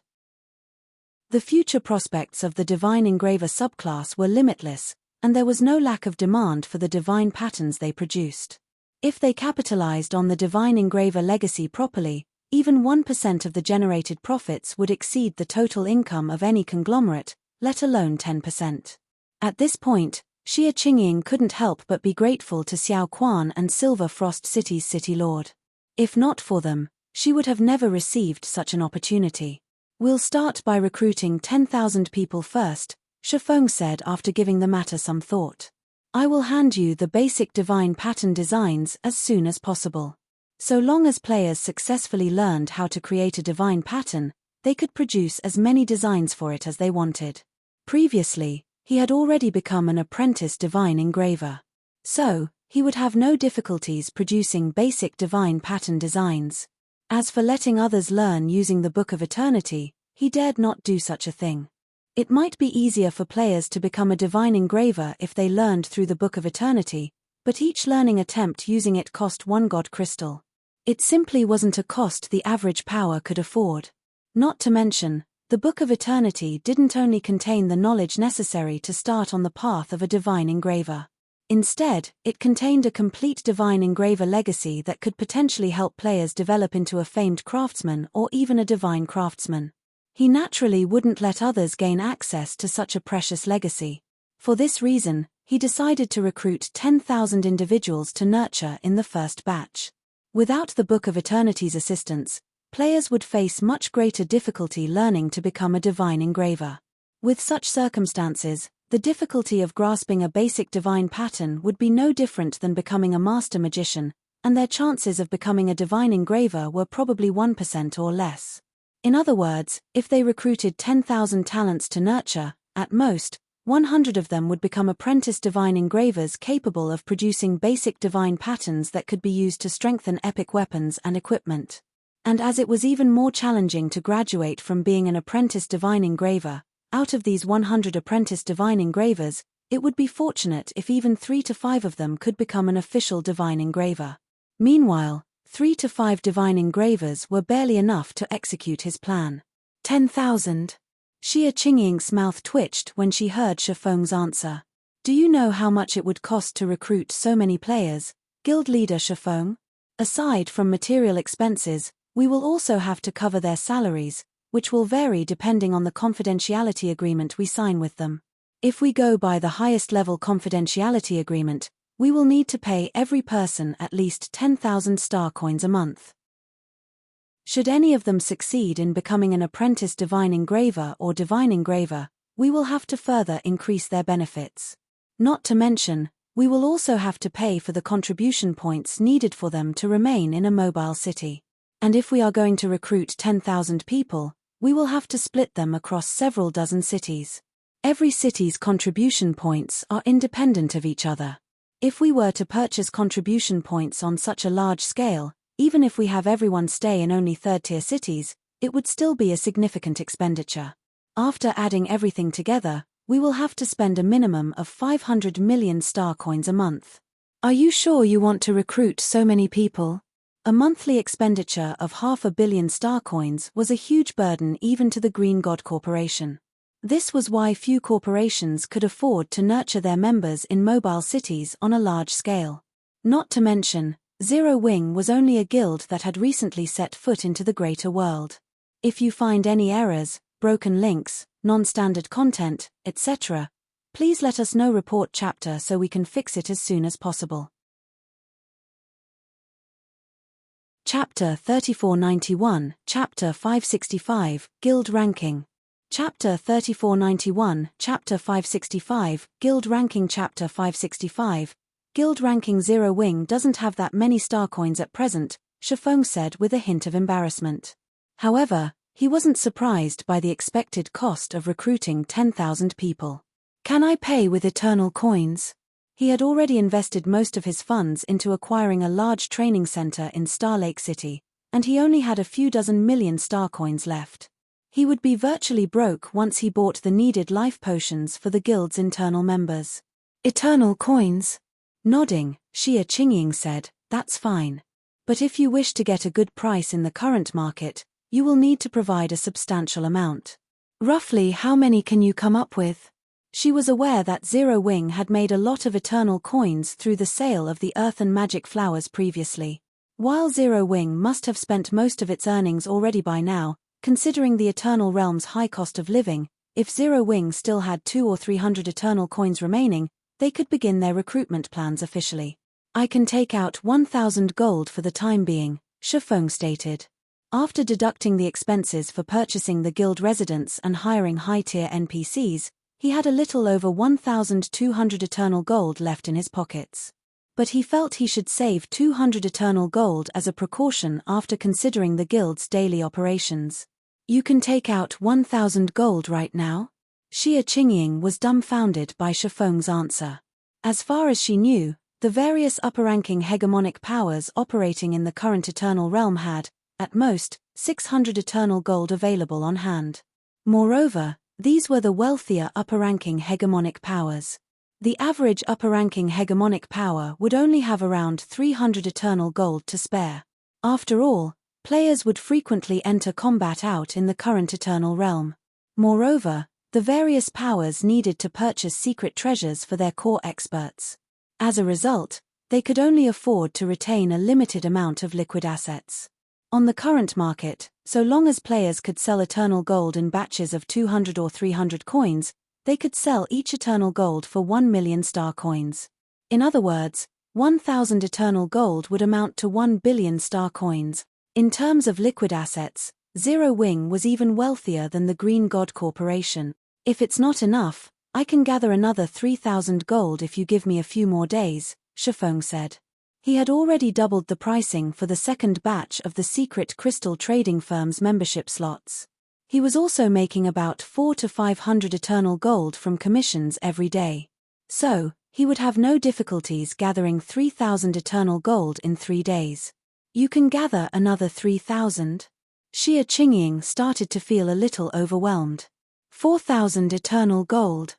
Speaker 1: The future prospects of the Divine Engraver subclass were limitless, and there was no lack of demand for the divine patterns they produced. If they capitalized on the Divine Engraver legacy properly, even 1% of the generated profits would exceed the total income of any conglomerate, let alone 10%. At this point, Xia Qingying couldn't help but be grateful to Xiao Quan and Silver Frost City's city lord. If not for them, she would have never received such an opportunity. We'll start by recruiting 10,000 people first, Shifeng said after giving the matter some thought. I will hand you the basic divine pattern designs as soon as possible. So long as players successfully learned how to create a divine pattern, they could produce as many designs for it as they wanted. Previously, he had already become an apprentice divine engraver. So, he would have no difficulties producing basic divine pattern designs. As for letting others learn using the Book of Eternity, he dared not do such a thing. It might be easier for players to become a divine engraver if they learned through the Book of Eternity, but each learning attempt using it cost 1 god crystal. It simply wasn't a cost the average power could afford. Not to mention, the Book of Eternity didn't only contain the knowledge necessary to start on the path of a divine engraver. Instead, it contained a complete divine engraver legacy that could potentially help players develop into a famed craftsman or even a divine craftsman. He naturally wouldn't let others gain access to such a precious legacy. For this reason, he decided to recruit 10,000 individuals to nurture in the first batch. Without the Book of Eternity's assistance, players would face much greater difficulty learning to become a divine engraver. With such circumstances, the difficulty of grasping a basic divine pattern would be no different than becoming a master magician, and their chances of becoming a divine engraver were probably 1% or less. In other words, if they recruited 10,000 talents to nurture, at most, 100 of them would become apprentice divine engravers capable of producing basic divine patterns that could be used to strengthen epic weapons and equipment. And as it was even more challenging to graduate from being an apprentice divine engraver, out of these 100 apprentice divine engravers, it would be fortunate if even 3 to 5 of them could become an official divine engraver. Meanwhile, 3 to 5 divine engravers were barely enough to execute his plan. 10,000. Xia Qingying's mouth twitched when she heard Shifeng's answer. Do you know how much it would cost to recruit so many players, guild leader Shifeng? Aside from material expenses, we will also have to cover their salaries, which will vary depending on the confidentiality agreement we sign with them. If we go by the highest level confidentiality agreement, we will need to pay every person at least 10,000 star coins a month. Should any of them succeed in becoming an apprentice divine engraver or divine engraver, we will have to further increase their benefits. Not to mention, we will also have to pay for the contribution points needed for them to remain in a mobile city. And if we are going to recruit 10,000 people, we will have to split them across several dozen cities. Every city's contribution points are independent of each other. If we were to purchase contribution points on such a large scale, even if we have everyone stay in only third-tier cities, it would still be a significant expenditure. After adding everything together, we will have to spend a minimum of 500 million star coins a month. Are you sure you want to recruit so many people? A monthly expenditure of 500 million star coins was a huge burden even to the Green God Corporation. This was why few corporations could afford to nurture their members in mobile cities on a large scale. Not to mention, Zero Wing was only a guild that had recently set foot into the greater world. If you find any errors, broken links, non-standard content, etc., please let us know. Report chapter so we can fix it as soon as possible. Chapter 3491, Chapter 565, Guild Ranking. Chapter 3491, Chapter 565, Guild Ranking. Chapter 565, Guild Ranking. Zero Wing doesn't have that many star coins at present, Shifeng said with a hint of embarrassment. However, he wasn't surprised by the expected cost of recruiting 10,000 people. Can I pay with eternal coins? He had already invested most of his funds into acquiring a large training center in Star Lake City, and he only had a few dozen million star coins left. He would be virtually broke once he bought the needed life potions for the guild's internal members. Eternal coins? Nodding, Xia Qingying said, that's fine. But if you wish to get a good price in the current market, you will need to provide a substantial amount. Roughly how many can you come up with? She was aware that Zero Wing had made a lot of eternal coins through the sale of the earth and magic flowers previously. While Zero Wing must have spent most of its earnings already by now, considering the Eternal Realm's high cost of living, if Zero Wing still had 200 or 300 eternal coins remaining, they could begin their recruitment plans officially. I can take out 1,000 gold for the time being, Shifeng stated. After deducting the expenses for purchasing the guild residence and hiring high-tier NPCs, he had a little over 1,200 eternal gold left in his pockets. But he felt he should save 200 eternal gold as a precaution after considering the guild's daily operations. You can take out 1,000 gold right now? Xia Qingying was dumbfounded by Shifeng's answer. As far as she knew, the various upper-ranking hegemonic powers operating in the current Eternal Realm had, at most, 600 eternal gold available on hand. Moreover, these were the wealthier upper-ranking hegemonic powers. The average upper-ranking hegemonic power would only have around 300 eternal gold to spare. After all, players would frequently enter combat out in the current Eternal Realm. Moreover, the various powers needed to purchase secret treasures for their core experts. As a result, they could only afford to retain a limited amount of liquid assets. On the current market, so long as players could sell eternal gold in batches of 200 or 300 coins, they could sell each eternal gold for 1 million star coins. In other words, 1,000 eternal gold would amount to 1 billion star coins. In terms of liquid assets, Zero Wing was even wealthier than the Green God Corporation. If it's not enough, I can gather another 3,000 gold if you give me a few more days, Shifeng said. He had already doubled the pricing for the second batch of the secret crystal trading firm's membership slots. He was also making about 400 to 500 eternal gold from commissions every day. So, he would have no difficulties gathering 3,000 eternal gold in 3 days. You can gather another 3,000? Xia Qingying started to feel a little overwhelmed. 4,000 eternal gold.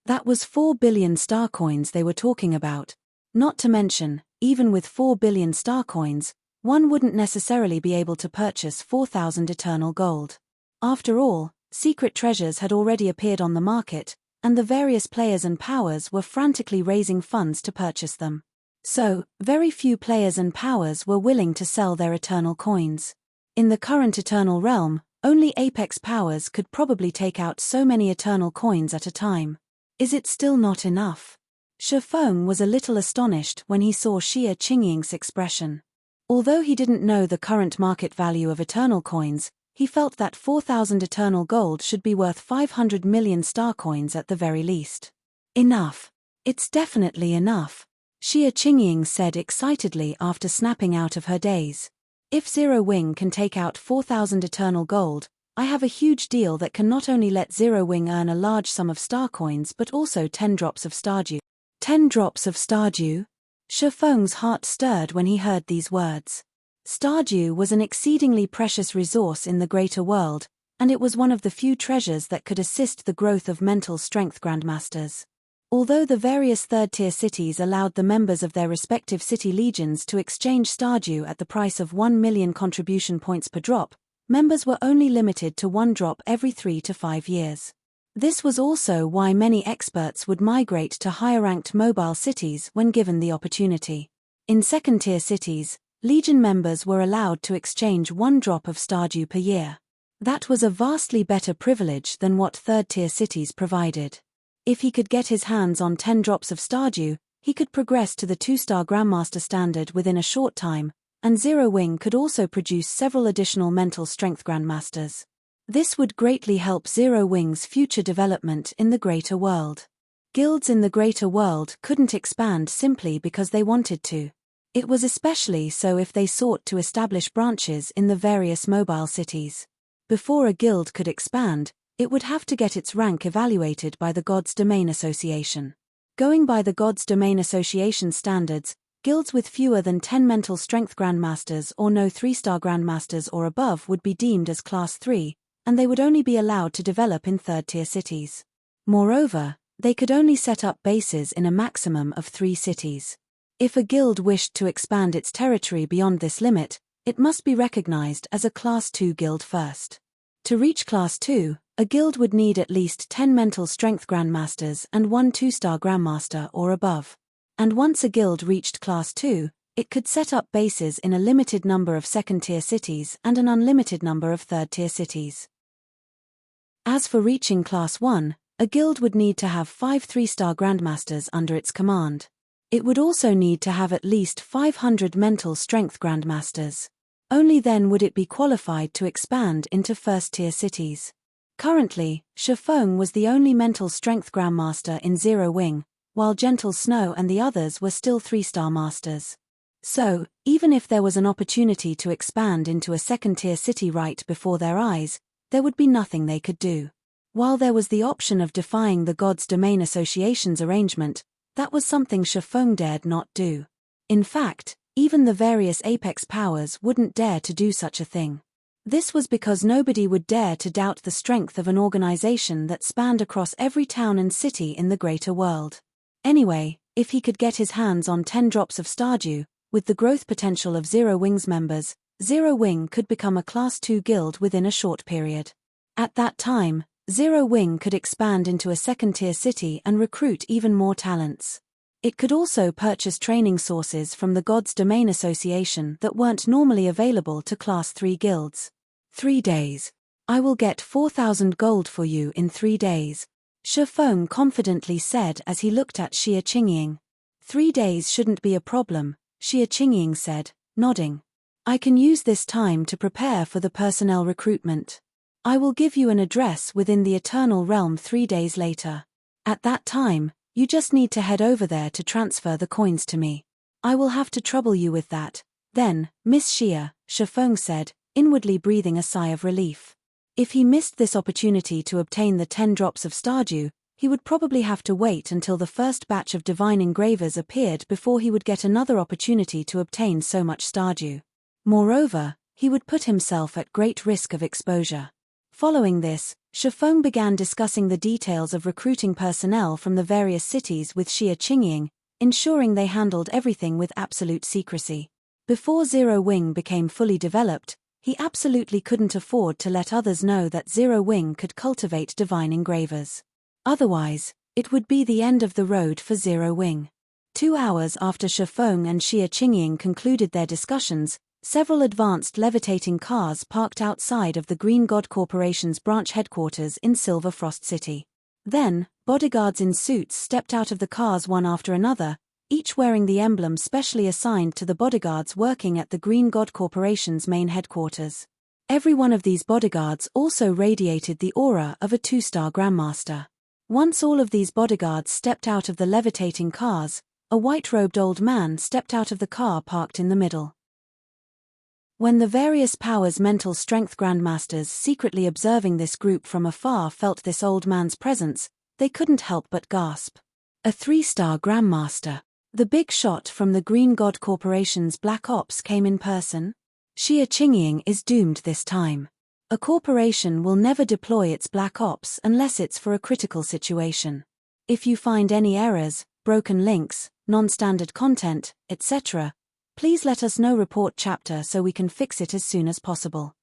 Speaker 1: That was 4 billion star coins they were talking about. Not to mention, even with 4 billion star coins, one wouldn't necessarily be able to purchase 4,000 eternal gold. After all, secret treasures had already appeared on the market, and the various players and powers were frantically raising funds to purchase them. So, very few players and powers were willing to sell their eternal coins. In the current Eternal Realm, only Apex powers could probably take out so many eternal coins at a time. Is it still not enough? Shifeng was a little astonished when he saw Xia Qingying's expression. Although he didn't know the current market value of eternal coins, he felt that 4,000 eternal gold should be worth 500 million star coins at the very least. Enough. It's definitely enough, Xia Qingying said excitedly after snapping out of her daze. If Zero Wing can take out 4,000 eternal gold, I have a huge deal that can not only let Zero Wing earn a large sum of star coins but also 10 drops of stardew. 10 drops of stardew? Shifeng's heart stirred when he heard these words. Stardew was an exceedingly precious resource in the greater world, and it was one of the few treasures that could assist the growth of mental strength grandmasters. Although the various third-tier cities allowed the members of their respective city legions to exchange stardew at the price of 1 million contribution points per drop, members were only limited to 1 drop every 3 to 5 years. This was also why many experts would migrate to higher-ranked mobile cities when given the opportunity. In second-tier cities, Legion members were allowed to exchange 1 drop of stardew per year. That was a vastly better privilege than what third-tier cities provided. If he could get his hands on 10 drops of stardew, he could progress to the 2-star Grandmaster standard within a short time, and Zero Wing could also produce several additional mental strength Grandmasters. This would greatly help Zero Wing's future development in the greater world. Guilds in the greater world couldn't expand simply because they wanted to. It was especially so if they sought to establish branches in the various mobile cities. Before a guild could expand, it would have to get its rank evaluated by the Gods Domain Association. Going by the Gods Domain Association standards, guilds with fewer than 10 mental strength grandmasters or no 3-star grandmasters or above would be deemed as Class 3, and they would only be allowed to develop in third-tier cities. Moreover, they could only set up bases in a maximum of 3 cities. If a guild wished to expand its territory beyond this limit, it must be recognized as a Class 2 guild first. To reach Class 2, a guild would need at least 10 mental strength grandmasters and 1 2-star grandmaster or above. And once a guild reached Class 2, it could set up bases in a limited number of second-tier cities and an unlimited number of third-tier cities. As for reaching Class 1, a guild would need to have 5 3-star grandmasters under its command. It would also need to have at least 500 mental strength grandmasters. Only then would it be qualified to expand into first-tier cities. Currently, Shifeng was the only mental strength grandmaster in Zero Wing, while Gentle Snow and the others were still 3-star masters. So, even if there was an opportunity to expand into a second-tier city right before their eyes, there would be nothing they could do. While there was the option of defying the Gods Domain Association's arrangement, that was something Shifeng dared not do. In fact, even the various Apex powers wouldn't dare to do such a thing. This was because nobody would dare to doubt the strength of an organization that spanned across every town and city in the greater world. Anyway, if he could get his hands on 10 drops of stardew, with the growth potential of Zero Wing's members, Zero Wing could become a Class 2 guild within a short period. At that time, Zero Wing could expand into a second-tier city and recruit even more talents. It could also purchase training sources from the Gods Domain Association that weren't normally available to Class 3 guilds. 3 days. I will get 4,000 gold for you in 3 days, Shifeng confidently said as he looked at Xie Qingying. 3 days shouldn't be a problem, Xie Qingying said, nodding. I can use this time to prepare for the personnel recruitment. I will give you an address within the Eternal Realm 3 days later. At that time, you just need to head over there to transfer the coins to me. I will have to trouble you with that. Then, Miss Xie, Shifeng said, inwardly breathing a sigh of relief. If he missed this opportunity to obtain the 10 drops of stardew, he would probably have to wait until the first batch of divine engravers appeared before he would get another opportunity to obtain so much stardew. Moreover, he would put himself at great risk of exposure. Following this, Shifeng began discussing the details of recruiting personnel from the various cities with Xie Qingying, ensuring they handled everything with absolute secrecy. Before Zero Wing became fully developed, he absolutely couldn't afford to let others know that Zero Wing could cultivate divine engravers. Otherwise, it would be the end of the road for Zero Wing. 2 hours after Shifeng and Xie Qingying concluded their discussions, several advanced levitating cars parked outside of the Green God Corporation's branch headquarters in Silver Frost City. Then, bodyguards in suits stepped out of the cars one after another, each wearing the emblem specially assigned to the bodyguards working at the Green God Corporation's main headquarters. Every one of these bodyguards also radiated the aura of a 2-star Grandmaster. Once all of these bodyguards stepped out of the levitating cars, a white-robed old man stepped out of the car parked in the middle. When the various powers' mental strength grandmasters secretly observing this group from afar felt this old man's presence, they couldn't help but gasp. A 3-star Grandmaster. The big shot from the Green God Corporation's Black Ops came in person. Xia Qingying is doomed this time. A corporation will never deploy its Black Ops unless it's for a critical situation. If you find any errors, broken links, non-standard content, etc., please let us know. Report chapter so we can fix it as soon as possible.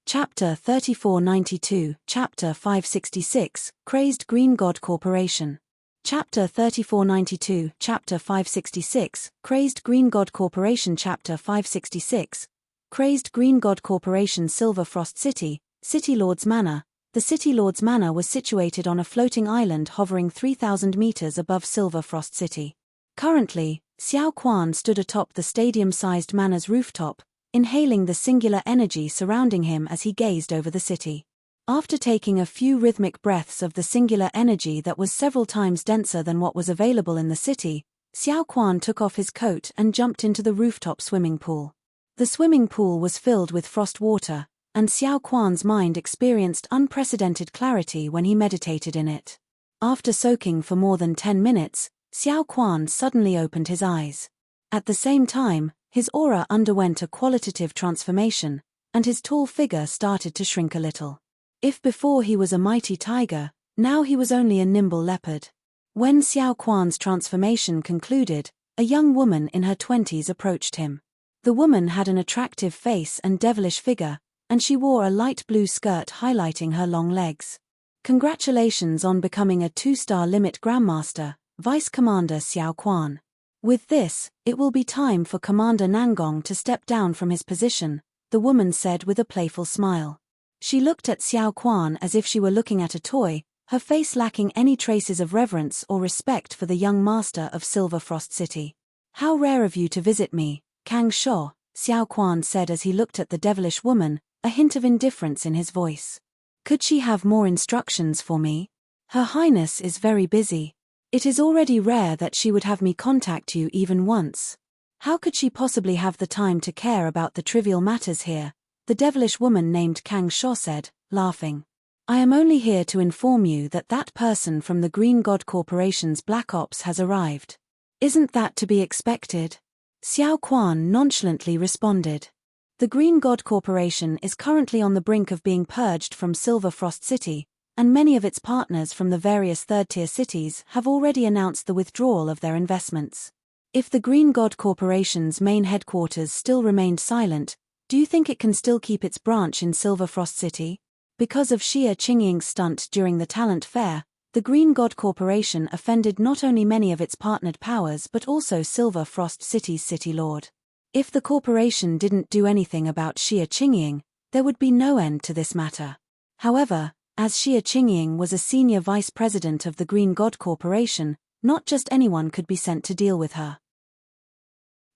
Speaker 1: Chapter 3492, Chapter 566, Crazed Green God Corporation. Chapter 3492, Chapter 566, Crazed Green God Corporation. Chapter 566, Crazed Green God Corporation. Silver Frost City, City Lord's Manor. The City Lord's Manor was situated on a floating island hovering 3,000 meters above Silver Frost City. Currently, Xiao Quan stood atop the stadium-sized manor's rooftop, inhaling the singular energy surrounding him as he gazed over the city. After taking a few rhythmic breaths of the singular energy that was several times denser than what was available in the city, Xiao Quan took off his coat and jumped into the rooftop swimming pool. The swimming pool was filled with frost water, and Xiao Quan's mind experienced unprecedented clarity when he meditated in it. After soaking for more than 10 minutes, Xiao Quan suddenly opened his eyes. At the same time, his aura underwent a qualitative transformation, and his tall figure started to shrink a little. If before he was a mighty tiger, now he was only a nimble leopard. When Xiao Quan's transformation concluded, a young woman in her 20s approached him. The woman had an attractive face and devilish figure, and she wore a light blue skirt highlighting her long legs. Congratulations on becoming a 2-star limit Grandmaster, Vice Commander Xiao Quan. With this, it will be time for Commander Nangong to step down from his position, the woman said with a playful smile. She looked at Xiao Quan as if she were looking at a toy, her face lacking any traces of reverence or respect for the young master of Silver Frost City. How rare of you to visit me, Kang Sho, Xiao Quan said as he looked at the devilish woman, a hint of indifference in his voice. Could she have more instructions for me? Her Highness is very busy. It is already rare that she would have me contact you even once. How could she possibly have the time to care about the trivial matters here? The devilish woman named Kang Sho said, laughing. I am only here to inform you that that person from the Green God Corporation's Black Ops has arrived. Isn't that to be expected? Xiao Quan nonchalantly responded. The Green God Corporation is currently on the brink of being purged from Silver Frost City, and many of its partners from the various third-tier cities have already announced the withdrawal of their investments. If the Green God Corporation's main headquarters still remained silent, do you think it can still keep its branch in Silver Frost City? Because of Xia Qingying's stunt during the talent fair, the Green God Corporation offended not only many of its partnered powers but also Silver Frost City's city lord. If the corporation didn't do anything about Xia Qingying, there would be no end to this matter. However, as Xia Qingying was a senior vice president of the Green God Corporation, not just anyone could be sent to deal with her.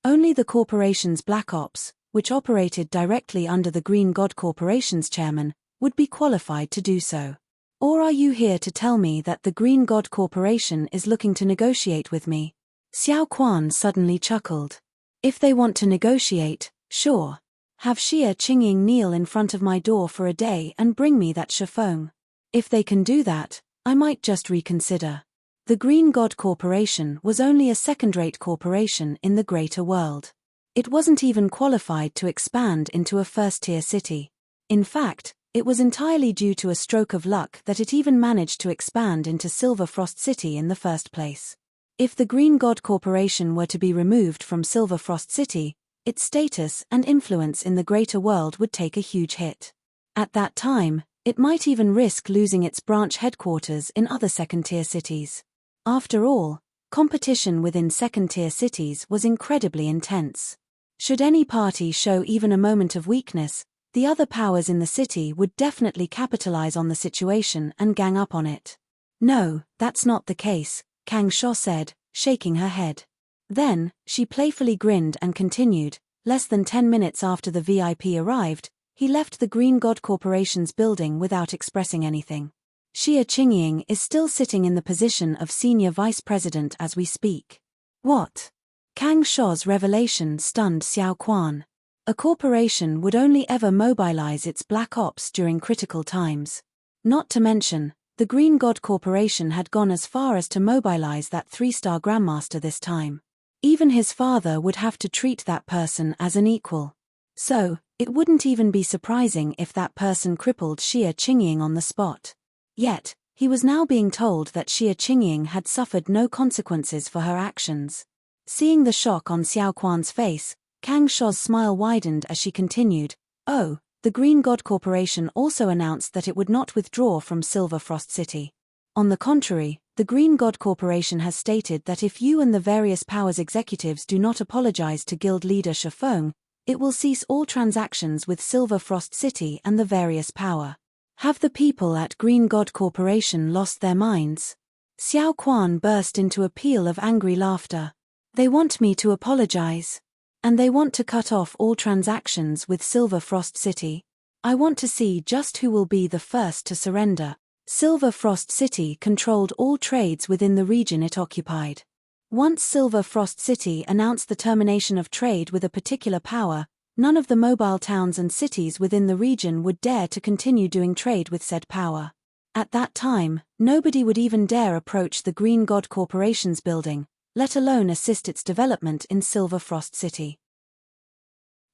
Speaker 1: Only the corporation's Black Ops, which operated directly under the Green God Corporation's chairman, would be qualified to do so. Or are you here to tell me that the Green God Corporation is looking to negotiate with me? Xiao Quan suddenly chuckled. If they want to negotiate, sure. Have Xia Qingying kneel in front of my door for a day and bring me that chiffon. If they can do that, I might just reconsider. The Green God Corporation was only a second-rate corporation in the greater world. It wasn't even qualified to expand into a first-tier city. In fact, it was entirely due to a stroke of luck that it even managed to expand into Silver Frost City in the first place. If the Green God Corporation were to be removed from Silver Frost City, its status and influence in the greater world would take a huge hit. At that time, it might even risk losing its branch headquarters in other second-tier cities. After all, competition within second-tier cities was incredibly intense. Should any party show even a moment of weakness, the other powers in the city would definitely capitalize on the situation and gang up on it. No, that's not the case, Kang Sho said, shaking her head. Then, she playfully grinned and continued, less than 10 minutes after the VIP arrived, he left the Green God Corporation's building without expressing anything. Xia Qingying is still sitting in the position of senior vice president as we speak. What? Kang Sho's revelation stunned Xiao Quan. A corporation would only ever mobilize its Black Ops during critical times. Not to mention, The Green God Corporation had gone as far as to mobilize that 3-star Grandmaster this time. Even his father would have to treat that person as an equal. So, it wouldn't even be surprising if that person crippled Xia Qingying on the spot. Yet, he was now being told that Xia Qingying had suffered no consequences for her actions. Seeing the shock on Xiao Quan's face, Kang Shou's smile widened as she continued, "Oh, the Green God Corporation also announced that it would not withdraw from Silver Frost City. On the contrary, the Green God Corporation has stated that if you and the various powers executives do not apologize to guild leader Shifeng, it will cease all transactions with Silver Frost City and the various power." Have the people at Green God Corporation lost their minds? Xiao Quan burst into a peal of angry laughter. They want me to apologize. And they want to cut off all transactions with Silver Frost City. I want to see just who will be the first to surrender. Silver Frost City controlled all trades within the region it occupied. Once Silver Frost City announced the termination of trade with a particular power, none of the mobile towns and cities within the region would dare to continue doing trade with said power. At that time, nobody would even dare approach the Green God Corporation's building, let alone assist its development in Silver Frost City.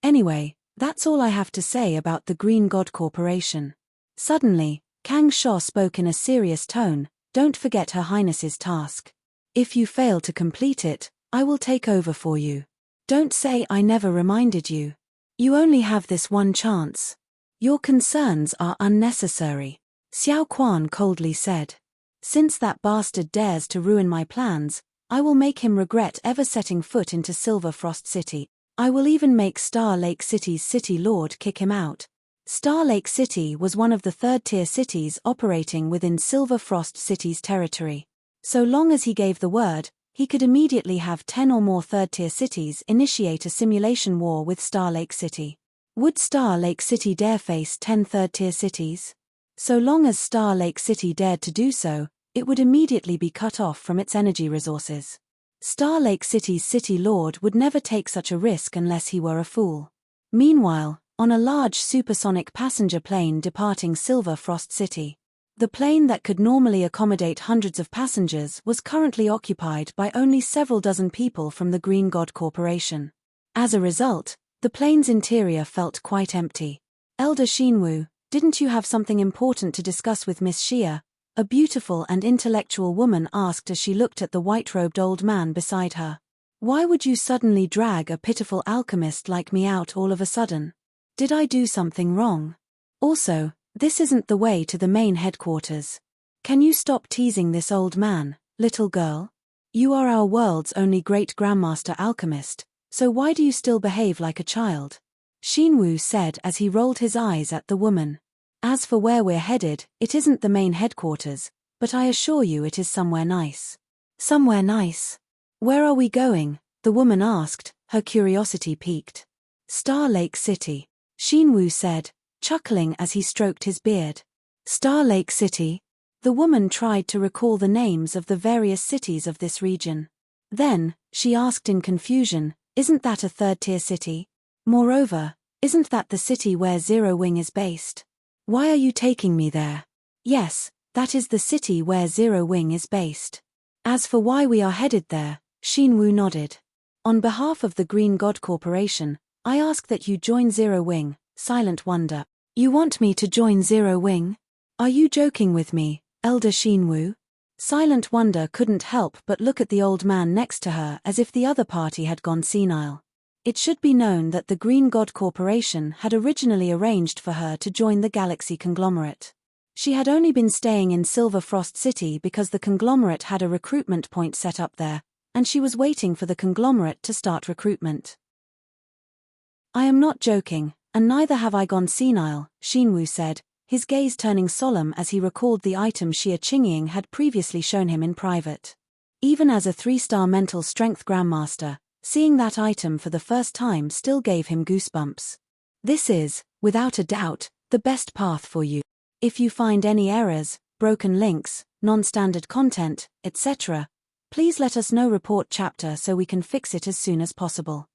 Speaker 1: Anyway, that's all I have to say about the Green God Corporation. Suddenly, Kang Shou spoke in a serious tone, "Don't forget Her Highness's task. If you fail to complete it, I will take over for you. Don't say I never reminded you. You only have this one chance. Your concerns are unnecessary," Xiao Quan coldly said. "Since that bastard dares to ruin my plans, I will make him regret ever setting foot into Silver Frost City. I will even make Star Lake City's city lord kick him out." Star Lake City was one of the third-tier cities operating within Silver Frost City's territory. So long as he gave the word, he could immediately have 10 or more third-tier cities initiate a simulation war with Star Lake City. Would Star Lake City dare face 10 third-tier cities? So long as Star Lake City dared to do so, it would immediately be cut off from its energy resources. Star Lake City's city lord would never take such a risk unless he were a fool. Meanwhile, on a large supersonic passenger plane departing Silver Frost City, the plane that could normally accommodate hundreds of passengers was currently occupied by only several dozen people from the Green God Corporation. As a result, the plane's interior felt quite empty. "Elder Xinwu, didn't you have something important to discuss with Miss Xia?" a beautiful and intellectual woman asked as she looked at the white-robed old man beside her. "Why would you suddenly drag a pitiful alchemist like me out all of a sudden? Did I do something wrong? Also, this isn't the way to the main headquarters. Can you stop teasing this old man, little girl? You are our world's only great grandmaster alchemist, so why do you still behave like a child?" Xinwu said as he rolled his eyes at the woman. "As for where we're headed, it isn't the main headquarters, but I assure you it is somewhere nice." "Somewhere nice? Where are we going?" the woman asked, her curiosity piqued. "Star Lake City," Xinwu said, chuckling as he stroked his beard. "Star Lake City?" The woman tried to recall the names of the various cities of this region. Then, she asked in confusion, "Isn't that a third-tier city? Moreover, isn't that the city where Zero Wing is based? Why are you taking me there?" "Yes, that is the city where Zero Wing is based. As for why we are headed there," Xinwu nodded. "On behalf of the Green God Corporation, I ask that you join Zero Wing, Silent Wonder." "You want me to join Zero Wing? Are you joking with me, Elder Xinwu?" Silent Wonder couldn't help but look at the old man next to her as if the other party had gone senile. It should be known that the Green God Corporation had originally arranged for her to join the Galaxy Conglomerate. She had only been staying in Silver Frost City because the conglomerate had a recruitment point set up there, and she was waiting for the conglomerate to start recruitment. "I am not joking, and neither have I gone senile," Xinwu said, his gaze turning solemn as he recalled the item Xia Qingying had previously shown him in private. Even as a 3-star mental strength grandmaster, seeing that item for the first time still gave him goosebumps. "This is, without a doubt, the best path for you. If you find any errors, broken links, non-standard content, etc., please let us know. Report chapter so we can fix it as soon as possible."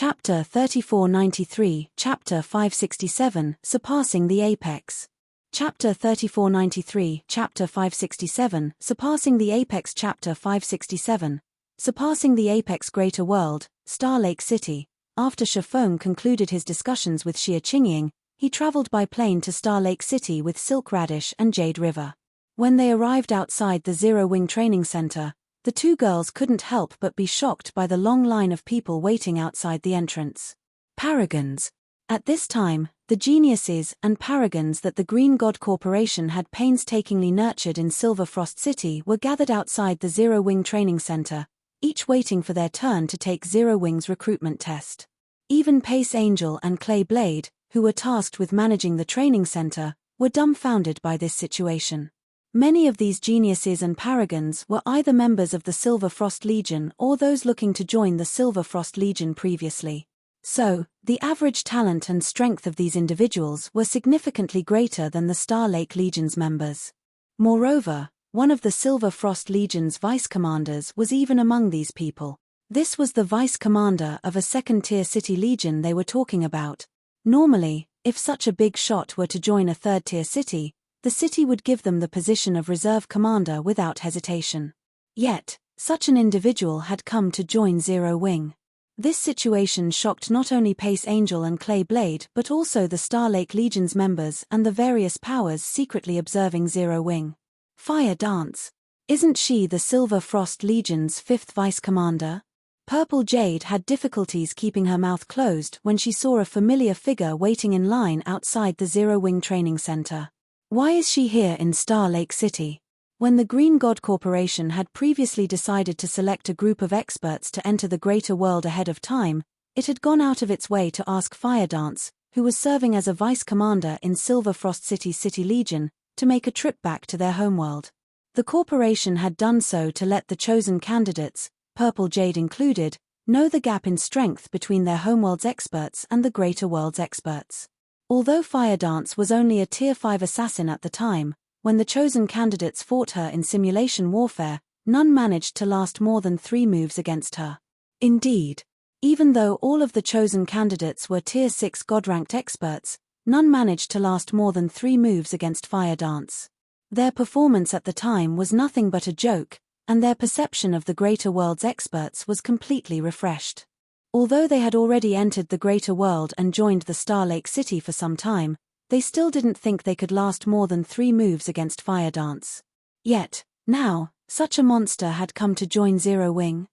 Speaker 1: Chapter 3493, Chapter 567, Surpassing the Apex. Chapter 3493, Chapter 567, Surpassing the Apex. Chapter 567, Surpassing the Apex. Greater World, Star Lake City. After Shifeng concluded his discussions with Xie Qingying, he traveled by plane to Star Lake City with Silk Radish and Jade River. When they arrived outside the Zero Wing Training Center, the two girls couldn't help but be shocked by the long line of people waiting outside the entrance. Paragons. At this time, the geniuses and paragons that the Green God Corporation had painstakingly nurtured in Silver Frost City were gathered outside the Zero Wing Training Center, each waiting for their turn to take Zero Wing's recruitment test. Even Pace Angel and Clay Blade, who were tasked with managing the training center, were dumbfounded by this situation. Many of these geniuses and paragons were either members of the Silver Frost Legion or those looking to join the Silver Frost Legion previously. So, the average talent and strength of these individuals were significantly greater than the Star Lake Legion's members. Moreover, one of the Silver Frost Legion's vice commanders was even among these people. This was the vice commander of a second-tier city legion they were talking about. Normally, if such a big shot were to join a third-tier city, the city would give them the position of reserve commander without hesitation. Yet, such an individual had come to join Zero Wing. This situation shocked not only Pace Angel and Clay Blade but also the Star Lake Legion's members and the various powers secretly observing Zero Wing. Fire Dance. Isn't she the Silver Frost Legion's fifth vice commander? Purple Jade had difficulties keeping her mouth closed when she saw a familiar figure waiting in line outside the Zero Wing Training Center. Why is she here in Star Lake City? When the Green God Corporation had previously decided to select a group of experts to enter the greater world ahead of time, it had gone out of its way to ask Fire Dance, who was serving as a vice commander in Silver Frost City's City Legion, to make a trip back to their homeworld. The corporation had done so to let the chosen candidates, Purple Jade included, know the gap in strength between their homeworld's experts and the greater world's experts. Although Fire Dance was only a Tier 5 assassin at the time, when the chosen candidates fought her in simulation warfare, none managed to last more than 3 moves against her. Indeed, even though all of the chosen candidates were Tier 6 God-ranked experts, none managed to last more than 3 moves against Fire Dance. Their performance at the time was nothing but a joke, and their perception of the greater world's experts was completely refreshed. Although they had already entered the greater world and joined the Star Lake City for some time, they still didn't think they could last more than 3 moves against Fire Dance. Yet, now, such a monster had come to join Zero Wing.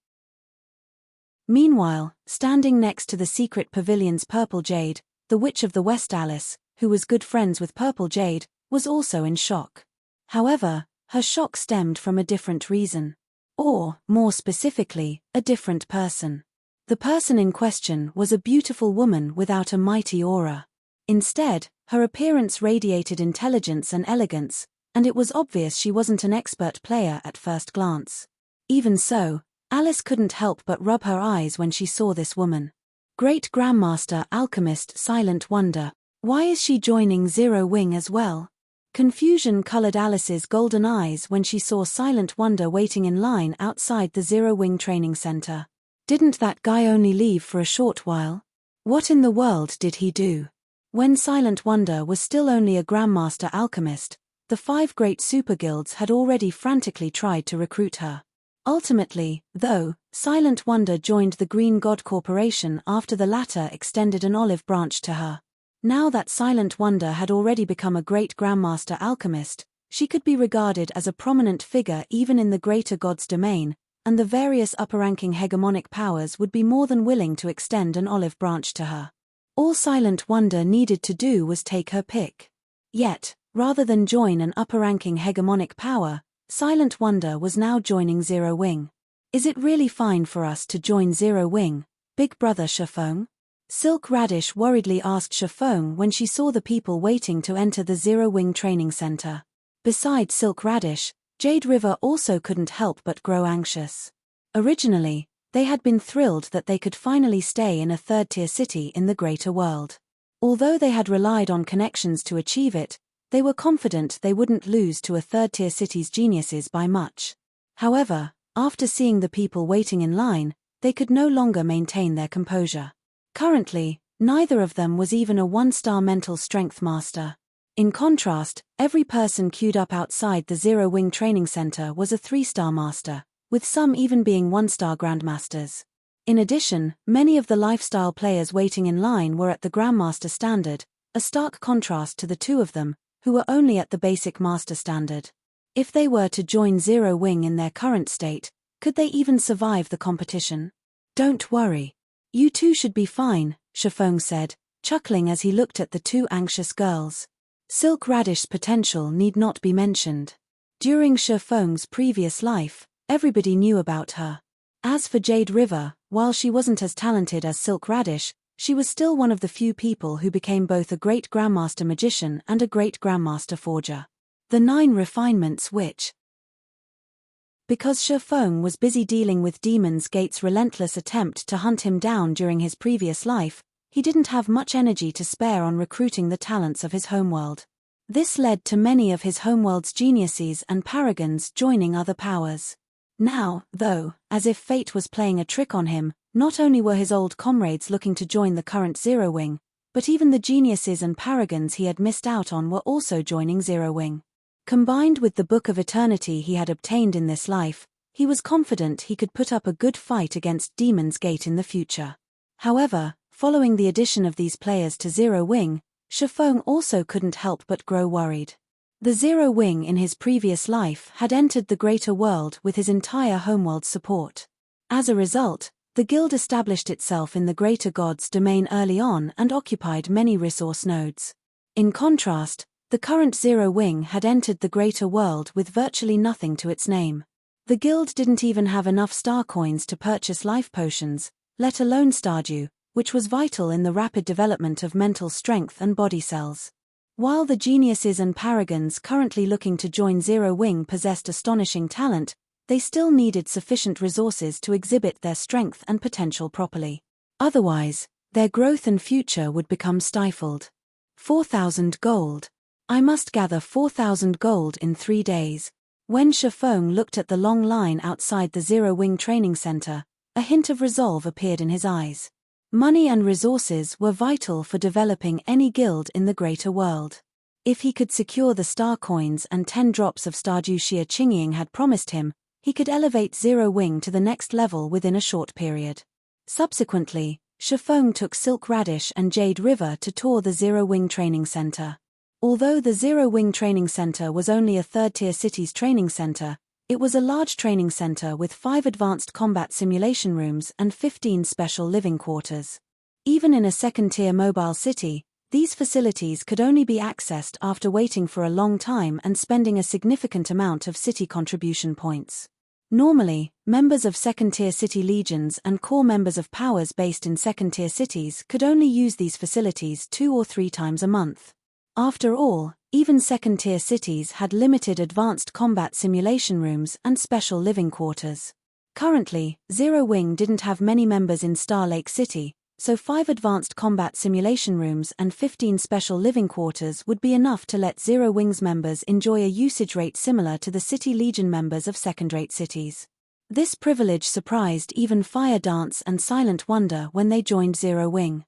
Speaker 1: Meanwhile, standing next to the secret pavilion's Purple Jade, the Witch of the West Alice, who was good friends with Purple Jade, was also in shock. However, her shock stemmed from a different reason. Or, more specifically, a different person. The person in question was a beautiful woman without a mighty aura. Instead, her appearance radiated intelligence and elegance, and it was obvious she wasn't an expert player at first glance. Even so, Alice couldn't help but rub her eyes when she saw this woman. Great Grandmaster Alchemist Silent Wonder. Why is she joining Zero Wing as well? Confusion colored Alice's golden eyes when she saw Silent Wonder waiting in line outside the Zero Wing Training Center. Didn't that guy only leave for a short while? What in the world did he do? When Silent Wonder was still only a Grandmaster Alchemist, the 5 great super guilds had already frantically tried to recruit her. Ultimately, though, Silent Wonder joined the Green God Corporation after the latter extended an olive branch to her. Now that Silent Wonder had already become a great Grandmaster Alchemist, she could be regarded as a prominent figure even in the greater god's domain, and the various upper-ranking hegemonic powers would be more than willing to extend an olive branch to her. All Silent Wonder needed to do was take her pick. Yet, rather than join an upper-ranking hegemonic power, Silent Wonder was now joining Zero Wing. Is it really fine for us to join Zero Wing, Big Brother Shifeng? Silk Radish worriedly asked Shifeng when she saw the people waiting to enter the Zero Wing Training Center. Besides Silk Radish, Jade River also couldn't help but grow anxious. Originally, they had been thrilled that they could finally stay in a third-tier city in the greater world. Although they had relied on connections to achieve it, they were confident they wouldn't lose to a third-tier city's geniuses by much. However, after seeing the people waiting in line, they could no longer maintain their composure. Currently, neither of them was even a 1-star mental strength master. In contrast, every person queued up outside the Zero Wing Training Center was a 3-star master, with some even being 1-star grandmasters. In addition, many of the lifestyle players waiting in line were at the grandmaster standard, a stark contrast to the two of them, who were only at the basic master standard. If they were to join Zero Wing in their current state, could they even survive the competition? Don't worry. You two should be fine, Shifeng said, chuckling as he looked at the two anxious girls. Silk Radish's potential need not be mentioned. During Shifeng's previous life, everybody knew about her. As for Jade River, while she wasn't as talented as Silk Radish, she was still one of the few people who became both a great Grandmaster Magician and a great Grandmaster Forger. The 9 refinements which... Because Shifeng was busy dealing with Demon's Gate's relentless attempt to hunt him down during his previous life, he didn't have much energy to spare on recruiting the talents of his homeworld. This led to many of his homeworld's geniuses and paragons joining other powers. Now, though, as if fate was playing a trick on him, not only were his old comrades looking to join the current Zero Wing, but even the geniuses and paragons he had missed out on were also joining Zero Wing. Combined with the Book of Eternity he had obtained in this life, he was confident he could put up a good fight against Demon's Gate in the future. However, following the addition of these players to Zero Wing, Shifeng also couldn't help but grow worried. The Zero Wing in his previous life had entered the greater world with his entire homeworld support. As a result, the guild established itself in the greater god's domain early on and occupied many resource nodes. In contrast, the current Zero Wing had entered the greater world with virtually nothing to its name. The guild didn't even have enough star coins to purchase life potions, let alone Stardew, which was vital in the rapid development of mental strength and body cells. While the geniuses and paragons currently looking to join Zero Wing possessed astonishing talent, they still needed sufficient resources to exhibit their strength and potential properly. Otherwise, their growth and future would become stifled. 4,000 gold. I must gather 4,000 gold in 3 days. When Shifeng looked at the long line outside the Zero Wing Training Center, a hint of resolve appeared in his eyes. Money and resources were vital for developing any guild in the greater world. If he could secure the star coins and 10 drops of Stardew Xia Qingying had promised him, he could elevate Zero Wing to the next level within a short period. Subsequently, Shifeng took Silk Radish and Jade River to tour the Zero Wing Training Center. Although the Zero Wing Training Center was only a third-tier city's training center, it was a large training center with 5 advanced combat simulation rooms and 15 special living quarters. Even in a second-tier mobile city, these facilities could only be accessed after waiting for a long time and spending a significant amount of city contribution points. Normally, members of second-tier city legions and core members of powers based in second-tier cities could only use these facilities 2 or 3 times a month. After all, even second-tier cities had limited advanced combat simulation rooms and special living quarters. Currently, Zero Wing didn't have many members in Star Lake City, so 5 advanced combat simulation rooms and 15 special living quarters would be enough to let Zero Wing's members enjoy a usage rate similar to the City Legion members of second-rate cities. This privilege surprised even Fire Dance and Silent Wonder when they joined Zero Wing.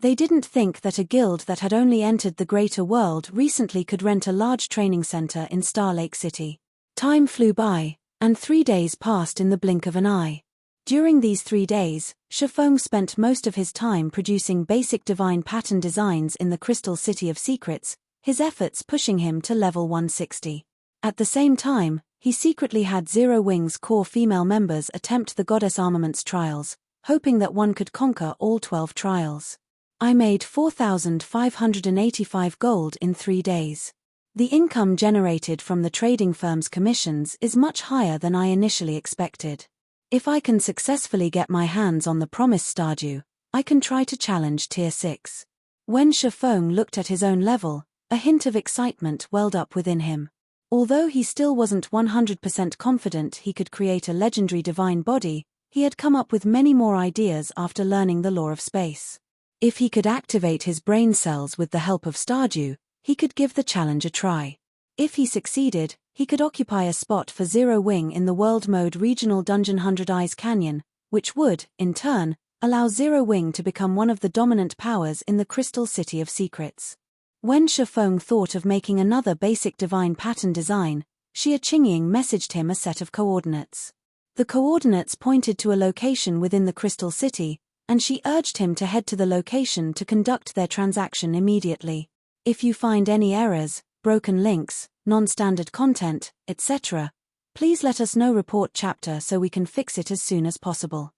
Speaker 1: They didn't think that a guild that had only entered the greater world recently could rent a large training center in Star Lake City. Time flew by, and 3 days passed in the blink of an eye. During these 3 days, Shifeng spent most of his time producing basic divine pattern designs in the Crystal City of Secrets, his efforts pushing him to level 160. At the same time, he secretly had Zero Wing's core female members attempt the Goddess Armaments trials, hoping that one could conquer all 12 trials. I made 4,585 gold in 3 days. The income generated from the trading firm's commissions is much higher than I initially expected. If I can successfully get my hands on the promised Stardew, I can try to challenge Tier 6. When Shifeng looked at his own level, a hint of excitement welled up within him. Although he still wasn't 100% confident he could create a legendary divine body, he had come up with many more ideas after learning the law of space. If he could activate his brain cells with the help of Stardew, he could give the challenge a try. If he succeeded, he could occupy a spot for Zero Wing in the World Mode Regional Dungeon 100 Eyes Canyon, which would, in turn, allow Zero Wing to become one of the dominant powers in the Crystal City of Secrets. When Shifeng thought of making another basic divine pattern design, Xia Qingying messaged him a set of coordinates. The coordinates pointed to a location within the Crystal City, and she urged him to head to the location to conduct their transaction immediately. If you find any errors, broken links, non-standard content, etc., please let us know. Report chapter so we can fix it as soon as possible.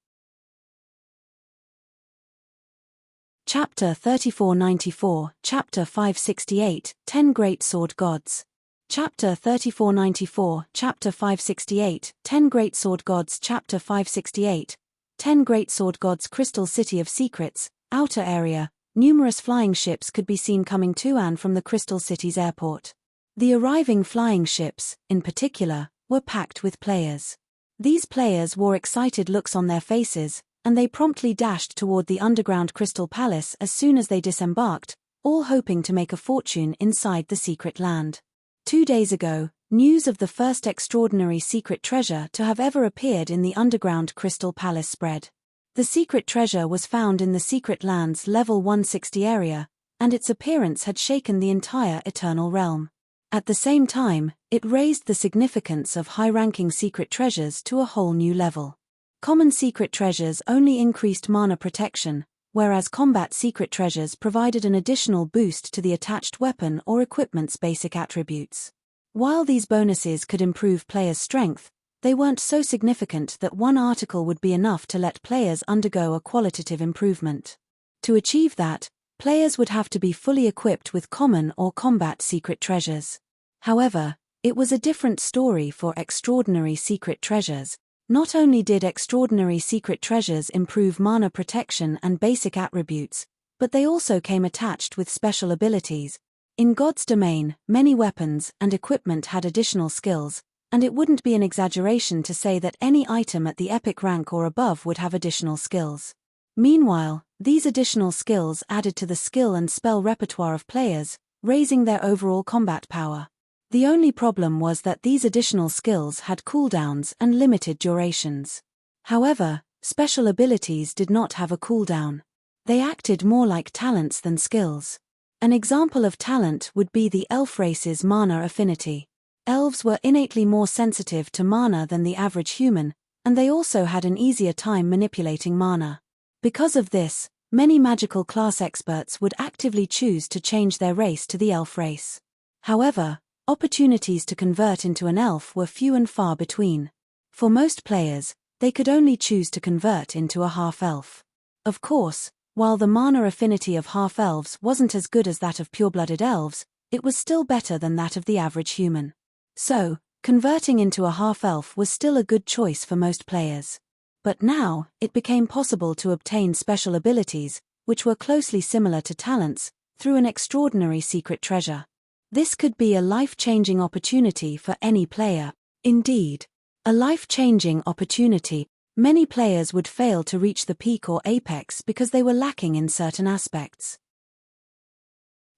Speaker 1: Chapter 3494, Chapter 568, 10 Great Sword Gods. Chapter 3494, Chapter 568, 10 Great Sword Gods. Chapter 568, 10 Great Sword Gods. Crystal City of Secrets, outer area. Numerous flying ships could be seen coming to and from the Crystal City's airport. The arriving flying ships, in particular, were packed with players. These players wore excited looks on their faces, and they promptly dashed toward the underground Crystal Palace as soon as they disembarked, all hoping to make a fortune inside the secret land. 2 days ago, news of the first extraordinary secret treasure to have ever appeared in the underground Crystal Palace spread. The secret treasure was found in the secret land's level 160 area, and its appearance had shaken the entire Eternal Realm. At the same time, it raised the significance of high-ranking secret treasures to a whole new level. Common secret treasures only increased mana protection, whereas combat secret treasures provided an additional boost to the attached weapon or equipment's basic attributes. While these bonuses could improve players' strength, they weren't so significant that one article would be enough to let players undergo a qualitative improvement. To achieve that, players would have to be fully equipped with common or combat secret treasures. However, it was a different story for extraordinary secret treasures. Not only did extraordinary secret treasures improve mana protection and basic attributes, but they also came attached with special abilities. In God's domain, many weapons and equipment had additional skills, and it wouldn't be an exaggeration to say that any item at the epic rank or above would have additional skills. Meanwhile, these additional skills added to the skill and spell repertoire of players, raising their overall combat power. The only problem was that these additional skills had cooldowns and limited durations. However, special abilities did not have a cooldown. They acted more like talents than skills. An example of talent would be the elf race's mana affinity. Elves were innately more sensitive to mana than the average human, and they also had an easier time manipulating mana. Because of this, many magical class experts would actively choose to change their race to the elf race. However, opportunities to convert into an elf were few and far between. For most players, they could only choose to convert into a half-elf. Of course, while the mana affinity of half-elves wasn't as good as that of pure-blooded elves, it was still better than that of the average human. So, converting into a half-elf was still a good choice for most players. But now, it became possible to obtain special abilities, which were closely similar to talents, through an extraordinary secret treasure. This could be a life-changing opportunity for any player. Indeed, a life-changing opportunity. Many players would fail to reach the peak or apex because they were lacking in certain aspects.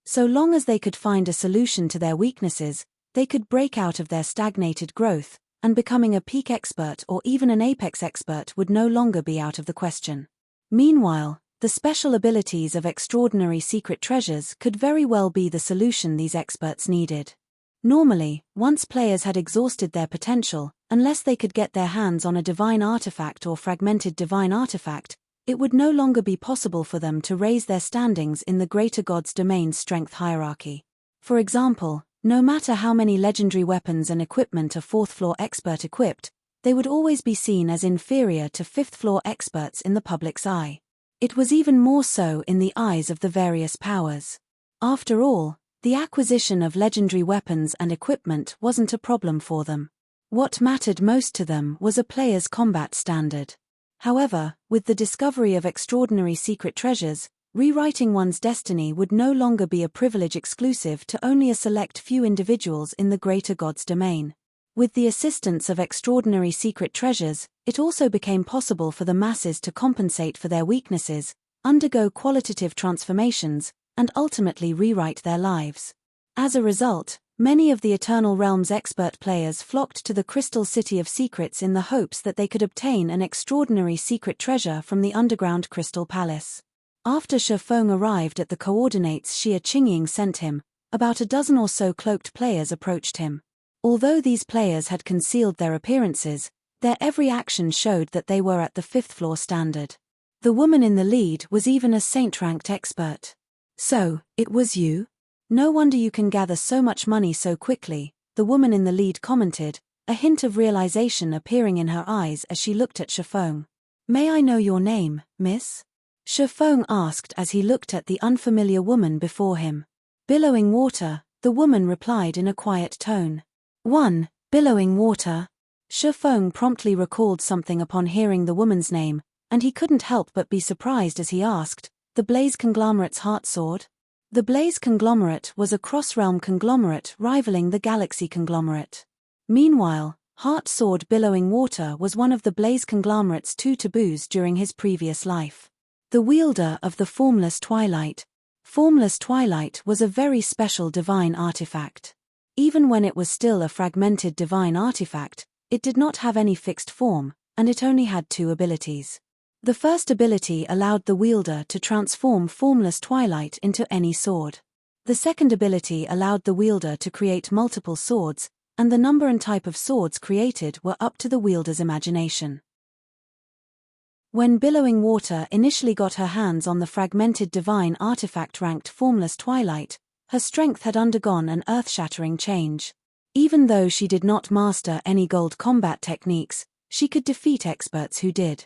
Speaker 1: So long as they could find a solution to their weaknesses, they could break out of their stagnated growth, and becoming a peak expert or even an apex expert would no longer be out of the question. Meanwhile, the special abilities of extraordinary secret treasures could very well be the solution these experts needed. Normally, once players had exhausted their potential, unless they could get their hands on a divine artifact or fragmented divine artifact, it would no longer be possible for them to raise their standings in the greater God's domain's strength hierarchy. For example, no matter how many legendary weapons and equipment a 4th floor expert equipped, they would always be seen as inferior to 5th floor experts in the public's eye. It was even more so in the eyes of the various powers. After all, the acquisition of legendary weapons and equipment wasn't a problem for them. What mattered most to them was a player's combat standard. However, with the discovery of extraordinary secret treasures, rewriting one's destiny would no longer be a privilege exclusive to only a select few individuals in the greater God's domain. With the assistance of extraordinary secret treasures, it also became possible for the masses to compensate for their weaknesses, undergo qualitative transformations, and ultimately rewrite their lives. As a result, Many of the Eternal Realm's expert players flocked to the Crystal City of Secrets in the hopes that they could obtain an extraordinary secret treasure from the underground Crystal Palace. After Shi Feng arrived at the coordinates Xia Qingying sent him, about a dozen or so cloaked players approached him. Although these players had concealed their appearances, their every action showed that they were at the 5th floor standard. The woman in the lead was even a saint-ranked expert. "So, it was you? No wonder you can gather so much money so quickly," the woman in the lead commented, a hint of realization appearing in her eyes as she looked at Shi Feng. "May I know your name, miss?" Shi Feng asked as he looked at the unfamiliar woman before him. "Billowing Water," the woman replied in a quiet tone. Billowing Water. Shi Feng promptly recalled something upon hearing the woman's name, and he couldn't help but be surprised as he asked, "The Blaze Conglomerate's Heart Sword?" The Blaze Conglomerate was a cross-realm conglomerate rivaling the Galaxy Conglomerate. Meanwhile, Heart Sword Billowing Water was one of the Blaze Conglomerate's 2 taboos during his previous life. The wielder of the Formless Twilight. Formless Twilight was a very special divine artifact. Even when it was still a fragmented divine artifact, it did not have any fixed form, and it only had 2 abilities. The first ability allowed the wielder to transform Formless Twilight into any sword. The second ability allowed the wielder to create multiple swords, and the number and type of swords created were up to the wielder's imagination. When Billowing Water initially got her hands on the fragmented divine artifact ranked Formless Twilight, her strength had undergone an earth-shattering change. Even though she did not master any gold combat techniques, she could defeat experts who did.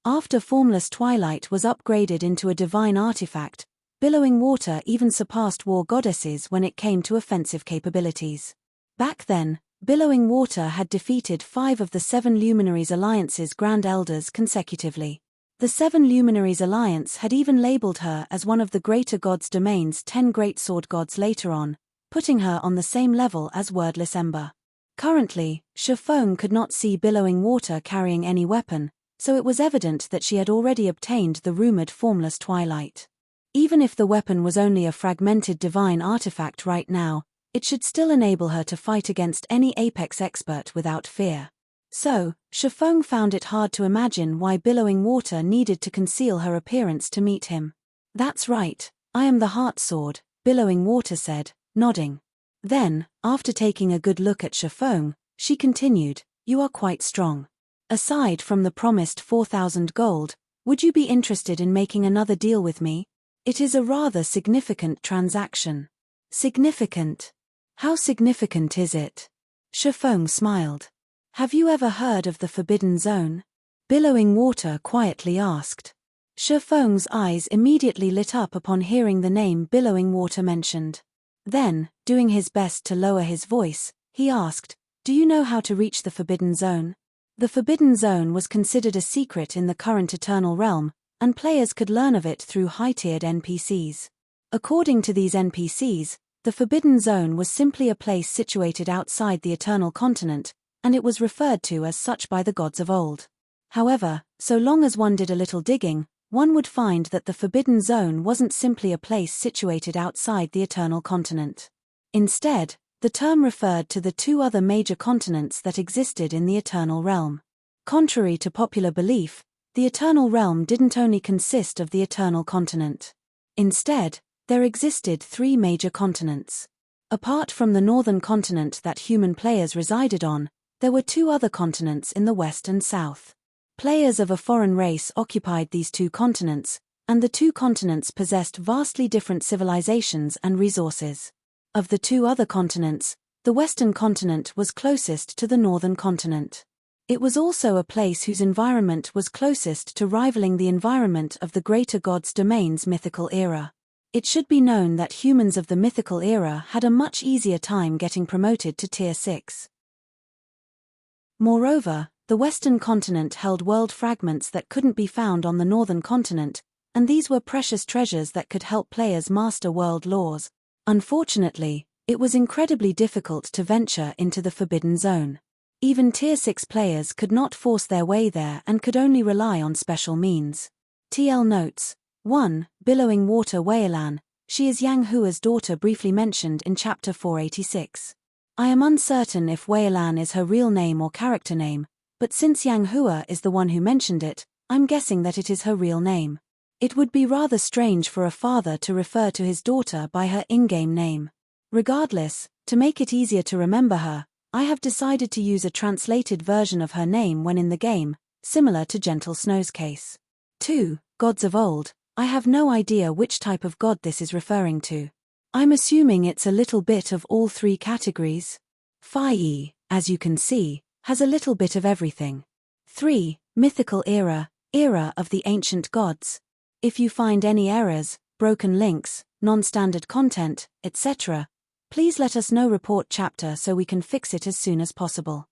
Speaker 1: After Formless Twilight was upgraded into a divine artifact, Billowing Water even surpassed war goddesses when it came to offensive capabilities. Back then, Billowing Water had defeated 5 of the 7 Luminaries Alliance's Grand Elders consecutively. The 7 Luminaries Alliance had even labeled her as one of the Greater Gods' Domain's 10 Great Sword Gods later on, putting her on the same level as Wordless Ember. Currently, Shi Feng could not see Billowing Water carrying any weapon, so it was evident that she had already obtained the rumored Formless Twilight. Even if the weapon was only a fragmented divine artifact right now, it should still enable her to fight against any apex expert without fear. So, Shi Feng found it hard to imagine why Billowing Water needed to conceal her appearance to meet him. "That's right, I am the Heart Sword," Billowing Water said, nodding. Then, after taking a good look at Shi Feng, she continued, "You are quite strong. Aside from the promised 4,000 gold, would you be interested in making another deal with me? It is a rather significant transaction." "Significant? How significant is it?" Shi Feng smiled. "Have you ever heard of the Forbidden Zone?" Billowing Water quietly asked. Shi Feng's eyes immediately lit up upon hearing the name Billowing Water mentioned. Then, doing his best to lower his voice, he asked, "Do you know how to reach the Forbidden Zone?" The Forbidden Zone was considered a secret in the current Eternal Realm, and players could learn of it through high-tiered NPCs. According to these NPCs, the Forbidden Zone was simply a place situated outside the Eternal Continent, and it was referred to as such by the gods of old. However, so long as one did a little digging, one would find that the Forbidden Zone wasn't simply a place situated outside the Eternal Continent. Instead, the term referred to the 2 other major continents that existed in the Eternal Realm. Contrary to popular belief, the Eternal Realm didn't only consist of the Eternal Continent. Instead, there existed 3 major continents. Apart from the northern continent that human players resided on, there were 2 other continents in the west and south. Players of a foreign race occupied these 2 continents, and the 2 continents possessed vastly different civilizations and resources. Of the 2 other continents, the western continent was closest to the northern continent. It was also a place whose environment was closest to rivaling the environment of the Greater Gods' Domain's mythical era. It should be known that humans of the mythical era had a much easier time getting promoted to Tier 6. Moreover, the western continent held world fragments that couldn't be found on the northern continent, and these were precious treasures that could help players master world laws. Unfortunately, it was incredibly difficult to venture into the Forbidden Zone. Even Tier 6 players could not force their way there and could only rely on special means. TL notes: 1. Billowing Water Weilan, she is Yang Hua's daughter briefly mentioned in Chapter 486. I am uncertain if Weilan is her real name or character name, but since Yang Hua is the one who mentioned it, I'm guessing that it is her real name. It would be rather strange for a father to refer to his daughter by her in-game name. Regardless, to make it easier to remember her, I have decided to use a translated version of her name when in the game, similar to Gentle Snow's case. 2. Gods of old. I have no idea which type of god this is referring to. I'm assuming it's a little bit of all three categories. Phi, as you can see, has a little bit of everything. 3. Mythical era, era of the ancient gods. If you find any errors, broken links, non-standard content, etc., please let us know. Report chapter so we can fix it as soon as possible.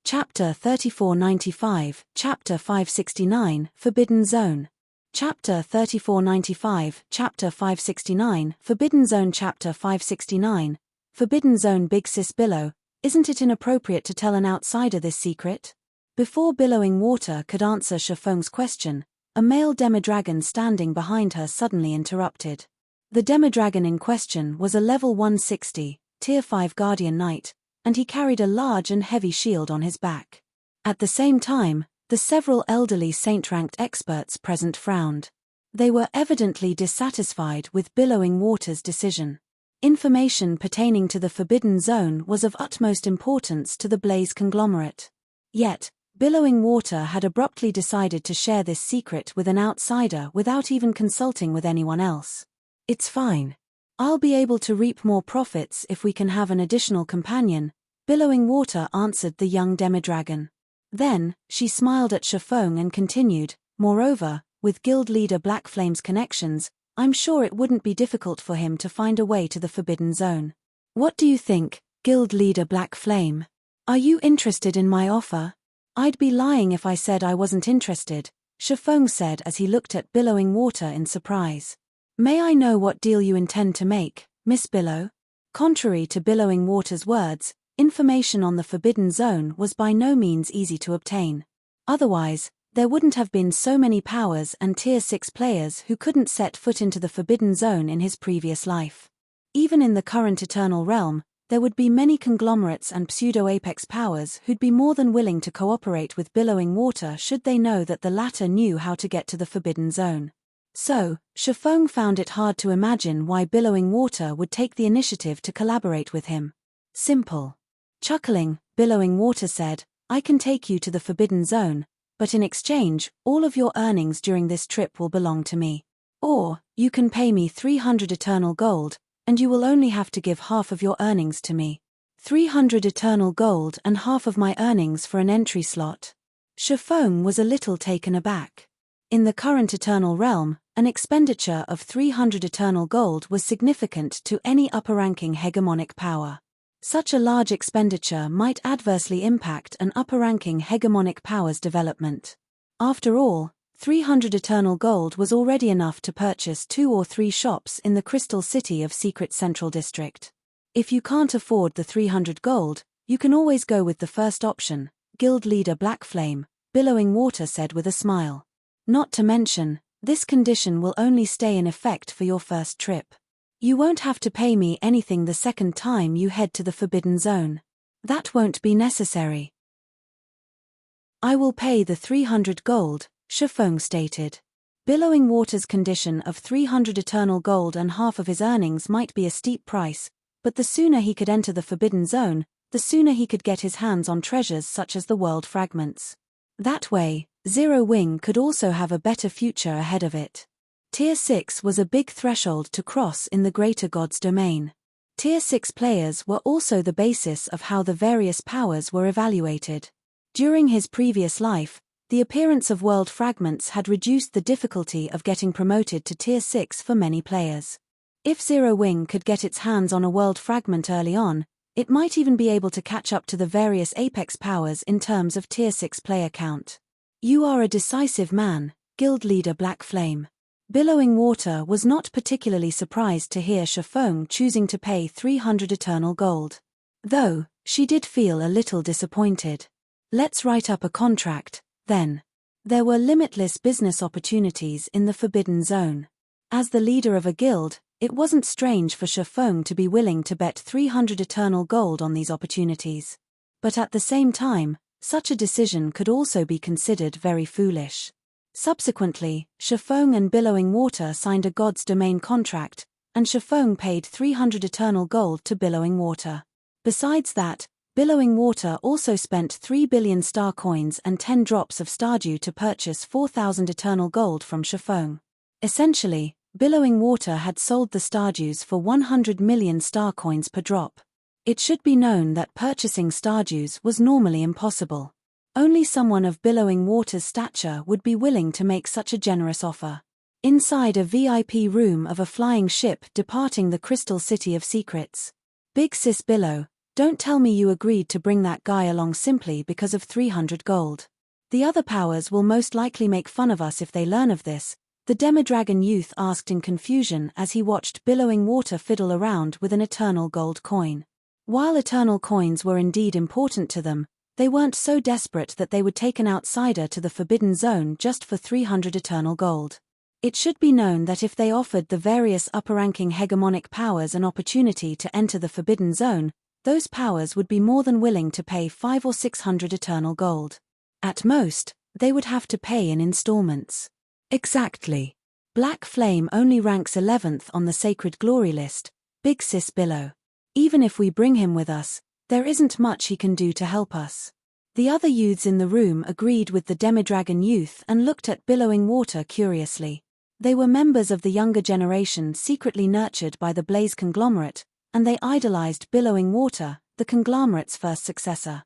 Speaker 1: Chapter 3495, Chapter 569, Forbidden Zone. Chapter 3495, Chapter 569, Forbidden Zone. Chapter 569, Forbidden Zone. Big Sis Billow, isn't it inappropriate to tell an outsider this secret? Before Billowing Water could answer Shifeng's question, a male demi-dragon standing behind her suddenly interrupted. The demi-dragon in question was a level 160, tier 5 guardian knight, and he carried a large and heavy shield on his back. At the same time, the several elderly saint-ranked experts present frowned. They were evidently dissatisfied with Billowing Water's decision. Information pertaining to the Forbidden Zone was of utmost importance to the Blaze conglomerate. Yet, Billowing Water had abruptly decided to share this secret with an outsider without even consulting with anyone else. It's fine. I'll be able to reap more profits if we can have an additional companion, Billowing Water answered the young demi-dragon. Then, she smiled at Shifeng and continued, moreover, with guild leader Black Flame's connections, I'm sure it wouldn't be difficult for him to find a way to the Forbidden Zone. What do you think, guild leader Black Flame? Are you interested in my offer? I'd be lying if I said I wasn't interested, Shifeng said as he looked at Billowing Water in surprise. May I know what deal you intend to make, Miss Billow? Contrary to Billowing Water's words, information on the Forbidden Zone was by no means easy to obtain. Otherwise, there wouldn't have been so many powers and tier 6 players who couldn't set foot into the Forbidden Zone in his previous life. Even in the current Eternal Realm, there would be many conglomerates and pseudo-apex powers who'd be more than willing to cooperate with Billowing Water should they know that the latter knew how to get to the Forbidden Zone. So, Shifeng found it hard to imagine why Billowing Water would take the initiative to collaborate with him. Simple. Chuckling, Billowing Water said, I can take you to the Forbidden Zone, but in exchange, all of your earnings during this trip will belong to me. Or, you can pay me 300 eternal gold, and you will only have to give half of your earnings to me. 300 eternal gold and half of my earnings for an entry slot. Shifeng was a little taken aback. In the current Eternal Realm, an expenditure of 300 eternal gold was significant to any upper-ranking hegemonic power. Such a large expenditure might adversely impact an upper-ranking hegemonic power's development. After all, 300 eternal gold was already enough to purchase 2 or 3 shops in the Crystal City of Secret Central District. If you can't afford the 300 gold, you can always go with the first option, Guild Leader Black Flame, Billowing Water said with a smile. Not to mention, this condition will only stay in effect for your first trip. You won't have to pay me anything the second time you head to the Forbidden Zone. That won't be necessary. I will pay the 300 gold, Shifeng stated. Billowing Water's condition of 300 eternal gold and half of his earnings might be a steep price, but the sooner he could enter the Forbidden Zone, the sooner he could get his hands on treasures such as the world fragments. That way, Zero Wing could also have a better future ahead of it. Tier 6 was a big threshold to cross in the Greater Gods domain. Tier 6 players were also the basis of how the various powers were evaluated. During his previous life, the appearance of world fragments had reduced the difficulty of getting promoted to Tier 6 for many players. If Zero Wing could get its hands on a world fragment early on, it might even be able to catch up to the various apex powers in terms of Tier 6 player count. You are a decisive man, Guild Leader Black Flame. Billowing Water was not particularly surprised to hear Shifeng choosing to pay 300 eternal gold. Though, she did feel a little disappointed. Let's write up a contract, then. There were limitless business opportunities in the Forbidden Zone. As the leader of a guild, It wasn't strange for Shifeng to be willing to bet 300 eternal gold on these opportunities. But at the same time, such a decision could also be considered very foolish. Subsequently, Shifeng and Billowing Water signed a God's Domain contract, and Shifeng paid 300 eternal gold to Billowing Water. Besides that, Billowing Water also spent 3 billion star coins and 10 drops of Stardew to purchase 4,000 eternal gold from Shifeng. Essentially, Billowing Water had sold the Stardews for 100 million star coins per drop. It should be known that purchasing Stardews was normally impossible. Only someone of Billowing Water's stature would be willing to make such a generous offer. Inside a VIP room of a flying ship departing the Crystal City of Secrets. Big Sis Billow, don't tell me you agreed to bring that guy along simply because of 300 gold. The other powers will most likely make fun of us if they learn of this, the Demidragon youth asked in confusion as he watched Billowing Water fiddle around with an eternal gold coin. While eternal coins were indeed important to them, they weren't so desperate that they would take an outsider to the Forbidden Zone just for 300 eternal gold. It should be known that if they offered the various upper-ranking hegemonic powers an opportunity to enter the Forbidden Zone, those powers would be more than willing to pay 500 or 600 eternal gold. At most, they would have to pay in installments. Exactly. Black Flame only ranks 11th on the Sacred Glory list, Big Sis Billow. Even if we bring him with us, there isn't much he can do to help us. The other youths in the room agreed with the Demidragon youth and looked at Billowing Water curiously. They were members of the younger generation secretly nurtured by the Blaze conglomerate, and they idolized Billowing Water, the conglomerate's first successor.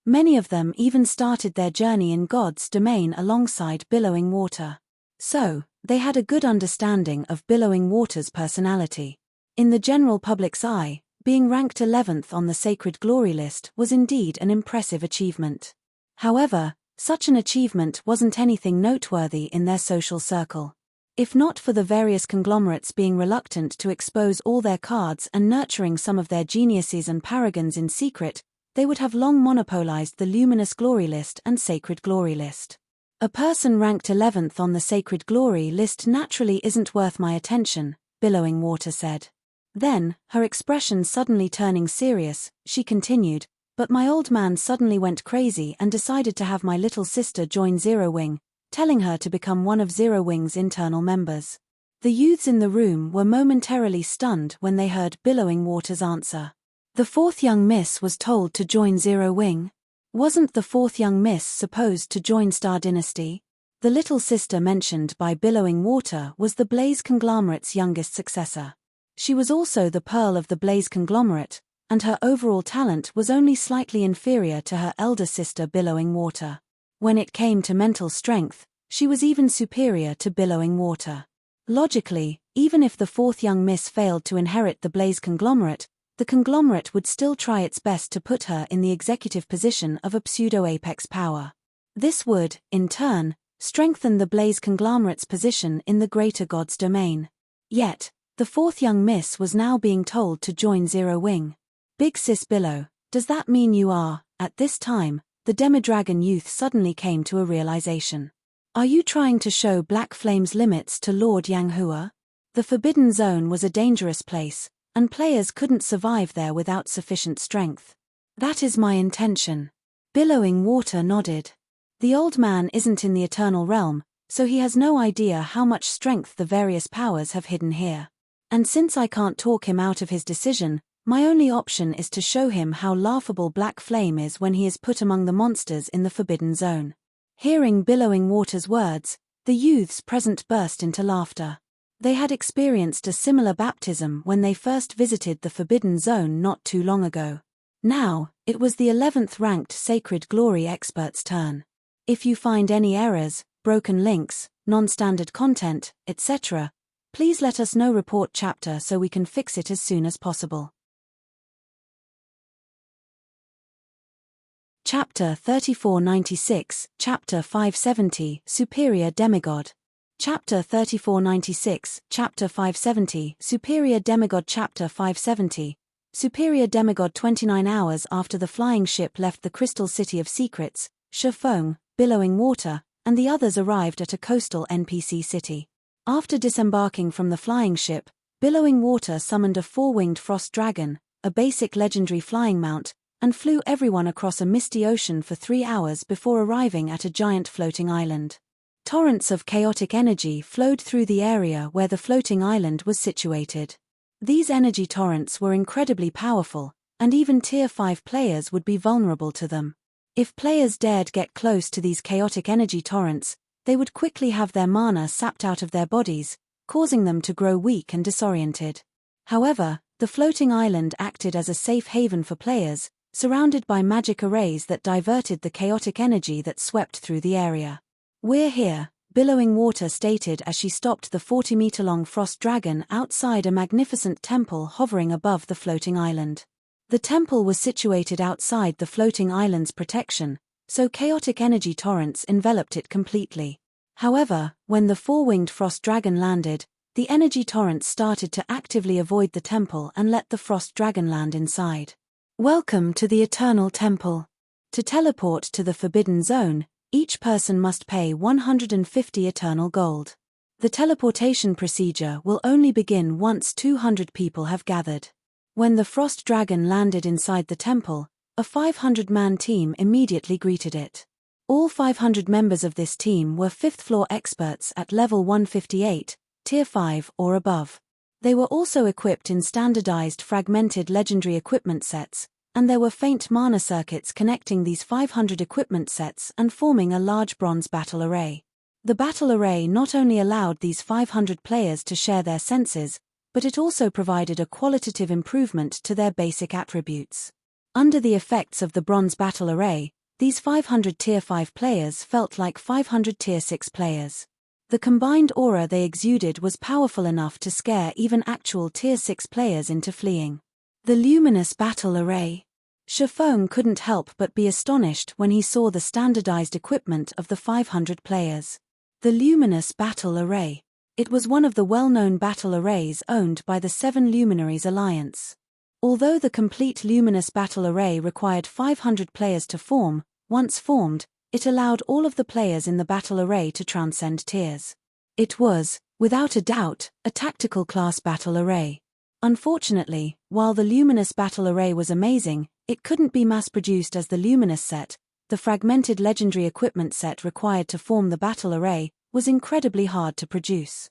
Speaker 1: Many of them even started their journey in God's domain alongside Billowing Water. So, they had a good understanding of Billowing Water's personality. In the general public's eye, being ranked 11th on the Sacred Glory list was indeed an impressive achievement. However, such an achievement wasn't anything noteworthy in their social circle. If not for the various conglomerates being reluctant to expose all their cards and nurturing some of their geniuses and paragons in secret, they would have long monopolized the Luminous Glory list and Sacred Glory list. A person ranked 11th on the Sacred Glory list naturally isn't worth my attention, Billowing Water said. Then, her expression suddenly turning serious, she continued, but my old man suddenly went crazy and decided to have my little sister join Zero Wing, telling her to become one of Zero Wing's internal members. The youths in the room were momentarily stunned when they heard Billowing Water's answer. The fourth young miss was told to join Zero Wing? Wasn't the fourth young miss supposed to join Star Dynasty? The little sister mentioned by Billowing Water was the Blaze conglomerate's youngest successor. She was also the pearl of the Blaze conglomerate, and her overall talent was only slightly inferior to her elder sister Billowing Water. When it came to mental strength, she was even superior to Billowing Water. Logically, even if the fourth young miss failed to inherit the Blaze conglomerate, the conglomerate would still try its best to put her in the executive position of a pseudo-apex power. This would, in turn, strengthen the Blaze conglomerate's position in the greater God's domain. Yet, the fourth young miss was now being told to join Zero Wing. Big Sis Billow, does that mean you are, at this time, the Demidragon youth suddenly came to a realization. Are you trying to show Black Flame's limits to Lord Yanghua? The Forbidden Zone was a dangerous place, and players couldn't survive there without sufficient strength. That is my intention. Billowing Water nodded. The old man isn't in the Eternal Realm, so he has no idea how much strength the various powers have hidden here. And since I can't talk him out of his decision, my only option is to show him how laughable Black Flame is when he is put among the monsters in the Forbidden Zone. Hearing Billowing Water's words, the youths present burst into laughter. They had experienced a similar baptism when they first visited the Forbidden Zone not too long ago. Now, it was the 11th ranked Sacred Glory expert's turn. If you find any errors, broken links, non-standard content, etc., please let us know. Report chapter so we can fix it as soon as possible. Chapter 3496, Chapter 570, Superior Demigod. Chapter 3496, Chapter 570, Superior Demigod. Chapter 570, Superior Demigod. 29 hours after the flying ship left the Crystal City of Secrets, Shifeng, Billowing Water, and the others arrived at a coastal NPC city. After disembarking from the flying ship, Billowing Water summoned a four-winged frost dragon, a basic legendary flying mount, and flew everyone across a misty ocean for 3 hours before arriving at a giant floating island. Torrents of chaotic energy flowed through the area where the floating island was situated. These energy torrents were incredibly powerful, and even Tier 5 players would be vulnerable to them. If players dared get close to these chaotic energy torrents, they would quickly have their mana sapped out of their bodies, causing them to grow weak and disoriented. However, the floating island acted as a safe haven for players, surrounded by magic arrays that diverted the chaotic energy that swept through the area. "We're here," Billowing Water stated as she stopped the 40-meter-long frost dragon outside a magnificent temple hovering above the floating island. The temple was situated outside the floating island's protection, so chaotic energy torrents enveloped it completely. However, when the four-winged frost dragon landed, the energy torrents started to actively avoid the temple and let the frost dragon land inside. Welcome to the Eternal Temple. To teleport to the Forbidden Zone, each person must pay 150 eternal gold. The teleportation procedure will only begin once 200 people have gathered. When the frost dragon landed inside the temple, a 500-man team immediately greeted it. All 500 members of this team were 5th-floor experts at level 158, Tier 5 or above. They were also equipped in standardized fragmented legendary equipment sets, and there were faint mana circuits connecting these 500 equipment sets and forming a large bronze battle array. The battle array not only allowed these 500 players to share their senses, but it also provided a qualitative improvement to their basic attributes. Under the effects of the bronze battle array, these 500 Tier 5 players felt like 500 Tier 6 players. The combined aura they exuded was powerful enough to scare even actual Tier 6 players into fleeing. The luminous battle array. Shifeng couldn't help but be astonished when he saw the standardized equipment of the 500 players. The luminous battle array. It was one of the well-known battle arrays owned by the Seven Luminaries Alliance. Although the complete luminous battle array required 500 players to form, once formed, it allowed all of the players in the battle array to transcend tiers. It was, without a doubt, a tactical class battle array. Unfortunately, while the luminous battle array was amazing, it couldn't be mass-produced as the luminous set. The fragmented legendary equipment set required to form the battle array was incredibly hard to produce.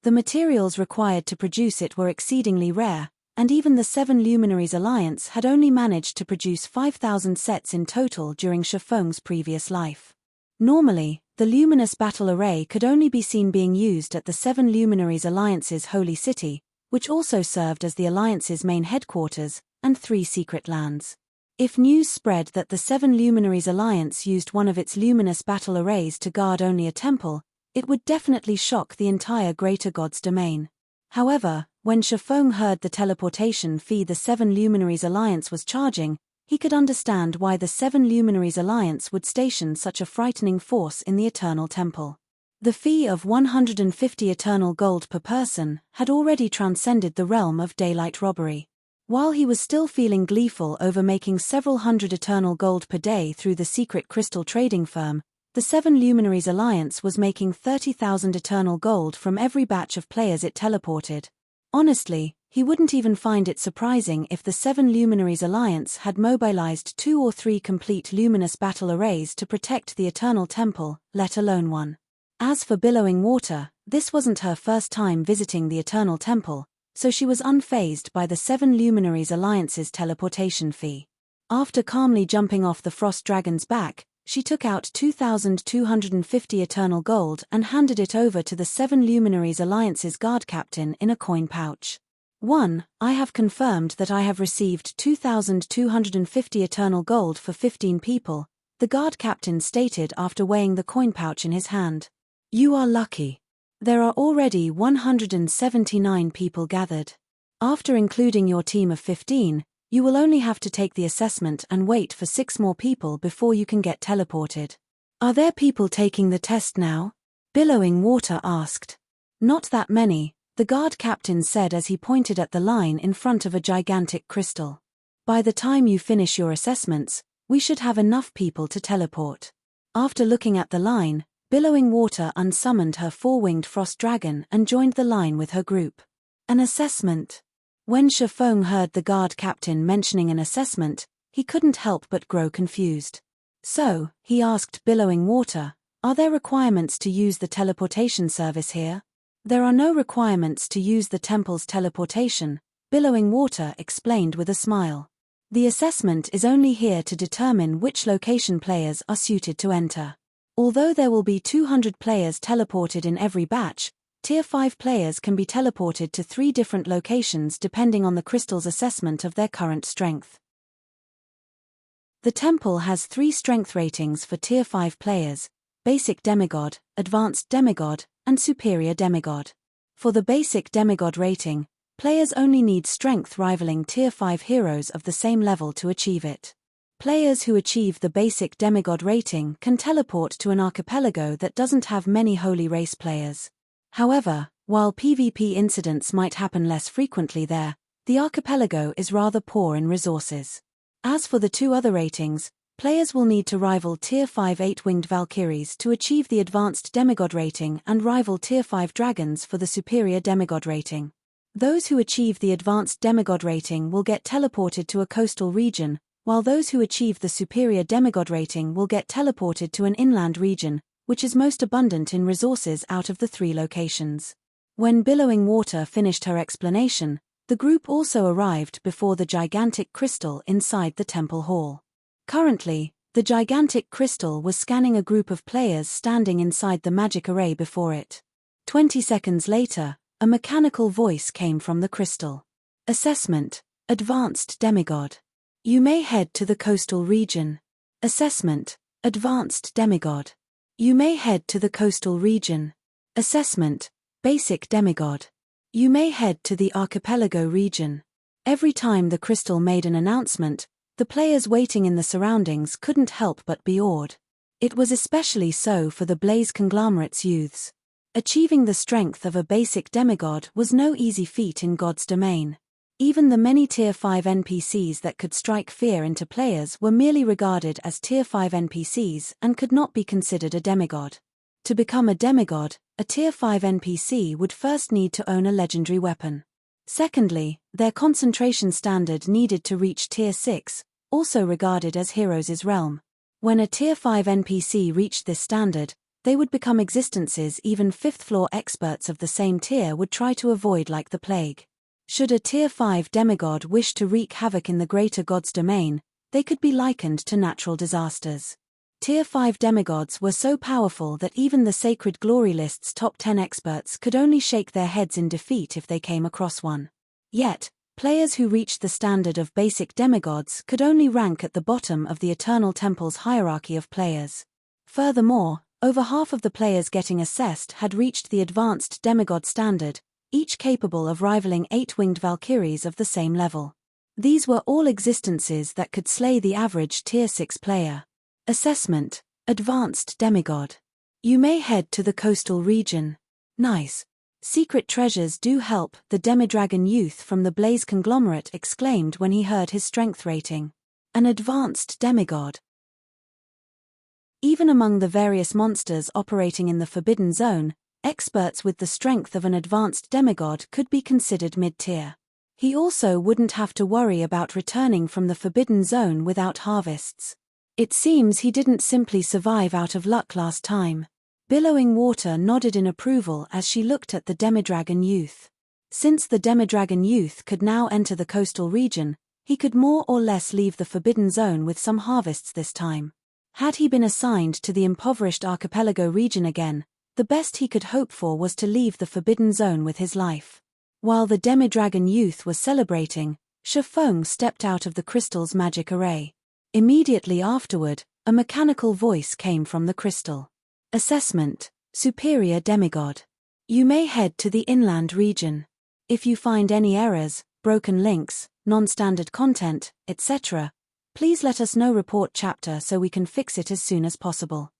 Speaker 1: The materials required to produce it were exceedingly rare, and even the Seven Luminaries Alliance had only managed to produce 5,000 sets in total during Shifeng's previous life. Normally, the luminous battle array could only be seen being used at the Seven Luminaries Alliance's Holy City, which also served as the Alliance's main headquarters, and 3 secret lands. If news spread that the Seven Luminaries Alliance used one of its luminous battle arrays to guard only a temple, it would definitely shock the entire Greater Gods domain. However, when Shifeng heard the teleportation fee the Seven Luminaries Alliance was charging, he could understand why the Seven Luminaries Alliance would station such a frightening force in the Eternal Temple. The fee of 150 eternal gold per person had already transcended the realm of daylight robbery. While he was still feeling gleeful over making several hundred eternal gold per day through the secret crystal trading firm, the Seven Luminaries Alliance was making 30,000 eternal gold from every batch of players it teleported. Honestly, he wouldn't even find it surprising if the Seven Luminaries Alliance had mobilized 2 or 3 complete luminous battle arrays to protect the Eternal Temple, let alone one. As for Billowing Water, this wasn't her first time visiting the Eternal Temple, so she was unfazed by the Seven Luminaries Alliance's teleportation fee. After calmly jumping off the Frost Dragon's back, she took out 2,250 eternal gold and handed it over to the Seven Luminaries Alliance's guard captain in a coin pouch. 1. I have confirmed that I have received 2,250 eternal gold for 15 people, the guard captain stated after weighing the coin pouch in his hand. You are lucky. There are already 179 people gathered. After including your team of 15, you will only have to take the assessment and wait for 6 more people before you can get teleported. Are there people taking the test now? Billowing Water asked. Not that many, the guard captain said as he pointed at the line in front of a gigantic crystal. By the time you finish your assessments, we should have enough people to teleport. After looking at the line, Billowing Water unsummoned her four-winged frost dragon and joined the line with her group. An assessment. When Shifeng heard the guard captain mentioning an assessment, he couldn't help but grow confused. So, he asked Billowing Water, "Are there requirements to use the teleportation service here?" "There are no requirements to use the temple's teleportation," Billowing Water explained with a smile. "The assessment is only here to determine which location players are suited to enter. Although there will be 200 players teleported in every batch, Tier 5 players can be teleported to 3 different locations depending on the crystal's assessment of their current strength. The temple has 3 strength ratings for Tier 5 players: Basic Demigod, Advanced Demigod, and Superior Demigod. For the Basic Demigod rating, players only need strength rivaling Tier 5 heroes of the same level to achieve it. Players who achieve the Basic Demigod rating can teleport to an archipelago that doesn't have many Holy Race players. However, while PvP incidents might happen less frequently there, the archipelago is rather poor in resources. As for the 2 other ratings, players will need to rival Tier 5 8-winged Valkyries to achieve the Advanced Demigod rating and rival Tier 5 dragons for the Superior Demigod rating. Those who achieve the Advanced Demigod rating will get teleported to a coastal region, while those who achieve the Superior Demigod rating will get teleported to an inland region, which is most abundant in resources out of the 3 locations. When Billowing Water finished her explanation, the group also arrived before the gigantic crystal inside the temple hall. Currently, the gigantic crystal was scanning a group of players standing inside the magic array before it. 20 seconds later, a mechanical voice came from the crystal. Assessment: Advanced Demigod. You may head to the coastal region. Assessment: Advanced Demigod. You may head to the coastal region. Assessment: Basic Demigod. You may head to the archipelago region. Every time the crystal made an announcement, the players waiting in the surroundings couldn't help but be awed. It was especially so for the Blaze Conglomerate's youths. Achieving the strength of a basic demigod was no easy feat in God's domain. Even the many Tier 5 NPCs that could strike fear into players were merely regarded as Tier 5 NPCs and could not be considered a demigod. To become a demigod, a Tier 5 NPC would first need to own a legendary weapon. Secondly, their concentration standard needed to reach Tier 6, also regarded as Heroes' Realm. When a Tier 5 NPC reached this standard, they would become existences even 5th floor experts of the same tier would try to avoid like the plague. Should a Tier 5 demigod wish to wreak havoc in the greater God's domain, they could be likened to natural disasters. Tier 5 demigods were so powerful that even the Sacred Glory List's top 10 experts could only shake their heads in defeat if they came across one. Yet, players who reached the standard of basic demigods could only rank at the bottom of the Eternal Temple's hierarchy of players. Furthermore, over half of the players getting assessed had reached the advanced demigod standard, each capable of rivaling 8-winged Valkyries of the same level. These were all existences that could slay the average Tier 6 player. Assessment: Advanced Demigod. You may head to the coastal region. Nice. Secret treasures do help, the Demidragon youth from the Blaze Conglomerate exclaimed when he heard his strength rating. An advanced demigod. Even among the various monsters operating in the Forbidden Zone, experts with the strength of an advanced demigod could be considered mid-tier. He also wouldn't have to worry about returning from the Forbidden Zone without harvests. It seems he didn't simply survive out of luck last time. Billowing Water nodded in approval as she looked at the Demidragon youth. Since the Demidragon youth could now enter the coastal region, he could more or less leave the Forbidden Zone with some harvests this time. Had he been assigned to the impoverished archipelago region again, the best he could hope for was to leave the Forbidden Zone with his life. While the Demidragon youth was celebrating, Shifeng stepped out of the crystal's magic array. Immediately afterward, a mechanical voice came from the crystal. Assessment: Superior Demigod. You may head to the inland region. If you find any errors, broken links, non-standard content, etc., please let us know. Report chapter so we can fix it as soon as possible.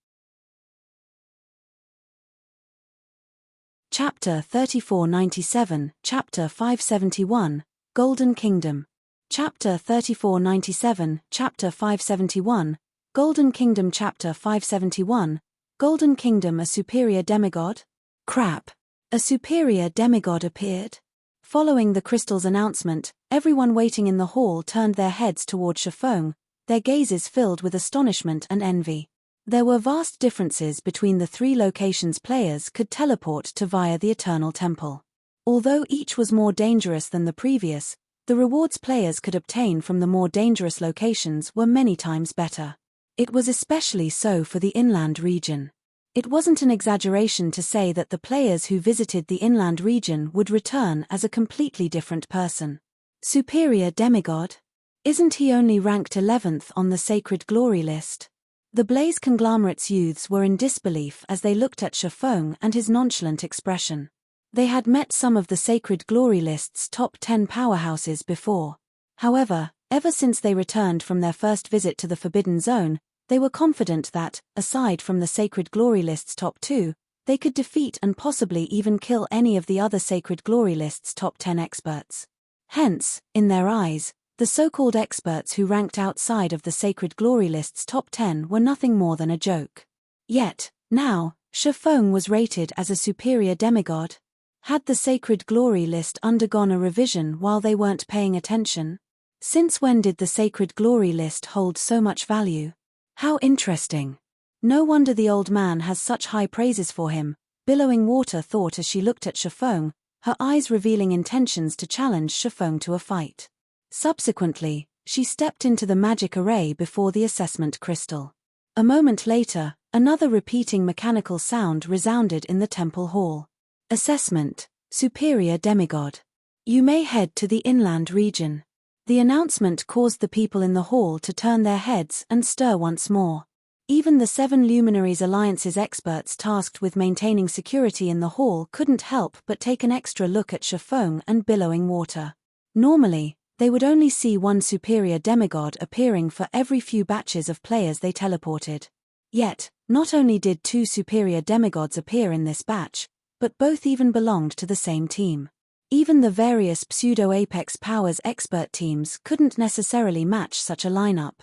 Speaker 1: Chapter 3497, Chapter 571, Golden Kingdom. Chapter 3497, Chapter 571, Golden Kingdom. Chapter 571, Golden Kingdom, a superior demigod? Crap. A superior demigod appeared? Following the crystal's announcement, everyone waiting in the hall turned their heads toward Shifeng, their gazes filled with astonishment and envy. There were vast differences between the three locations players could teleport to via the Eternal Temple. Although each was more dangerous than the previous, the rewards players could obtain from the more dangerous locations were many times better. It was especially so for the inland region. It wasn't an exaggeration to say that the players who visited the inland region would return as a completely different person. Superior demigod? Isn't he only ranked 11th on the Sacred Glory list? The Blaze Conglomerate's youths were in disbelief as they looked at Shifeng and his nonchalant expression. They had met some of the Sacred Glory list's top 10 powerhouses before. However, ever since they returned from their first visit to the Forbidden Zone, they were confident that, aside from the Sacred Glory list's top 2, they could defeat and possibly even kill any of the other Sacred Glory list's top 10 experts. Hence, in their eyes, the so-called experts who ranked outside of the Sacred Glory list's top 10 were nothing more than a joke. Yet, now, Shifeng was rated as a superior demigod. Had the Sacred Glory list undergone a revision while they weren't paying attention? Since when did the Sacred Glory list hold so much value? How interesting. No wonder the old man has such high praises for him, Billowing Water thought as she looked at Shifeng, her eyes revealing intentions to challenge Shifeng to a fight. Subsequently, she stepped into the magic array before the assessment crystal. A moment later, another repeating mechanical sound resounded in the temple hall. Assessment, Superior Demigod. You may head to the inland region. The announcement caused the people in the hall to turn their heads and stir once more. Even the 7 Luminaries Alliance's experts tasked with maintaining security in the hall couldn't help but take an extra look at Shifeng and Billowing Water. Normally, they would only see one superior demigod appearing for every few batches of players they teleported. Yet, not only did 2 superior demigods appear in this batch, but both even belonged to the same team. Even the various pseudo-Apex Powers expert teams couldn't necessarily match such a lineup.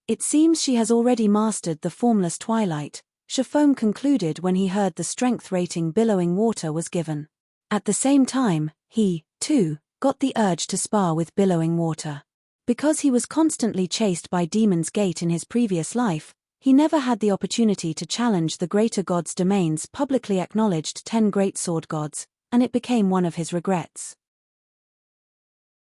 Speaker 1: It seems she has already mastered the formless twilight, Shifeng concluded when he heard the strength rating Billowing Water was given. At the same time, he, too, got the urge to spar with Billowing Water. Because he was constantly chased by Demon's Gate in his previous life, he never had the opportunity to challenge the greater god's domain's publicly acknowledged 10 great sword gods, and it became one of his regrets.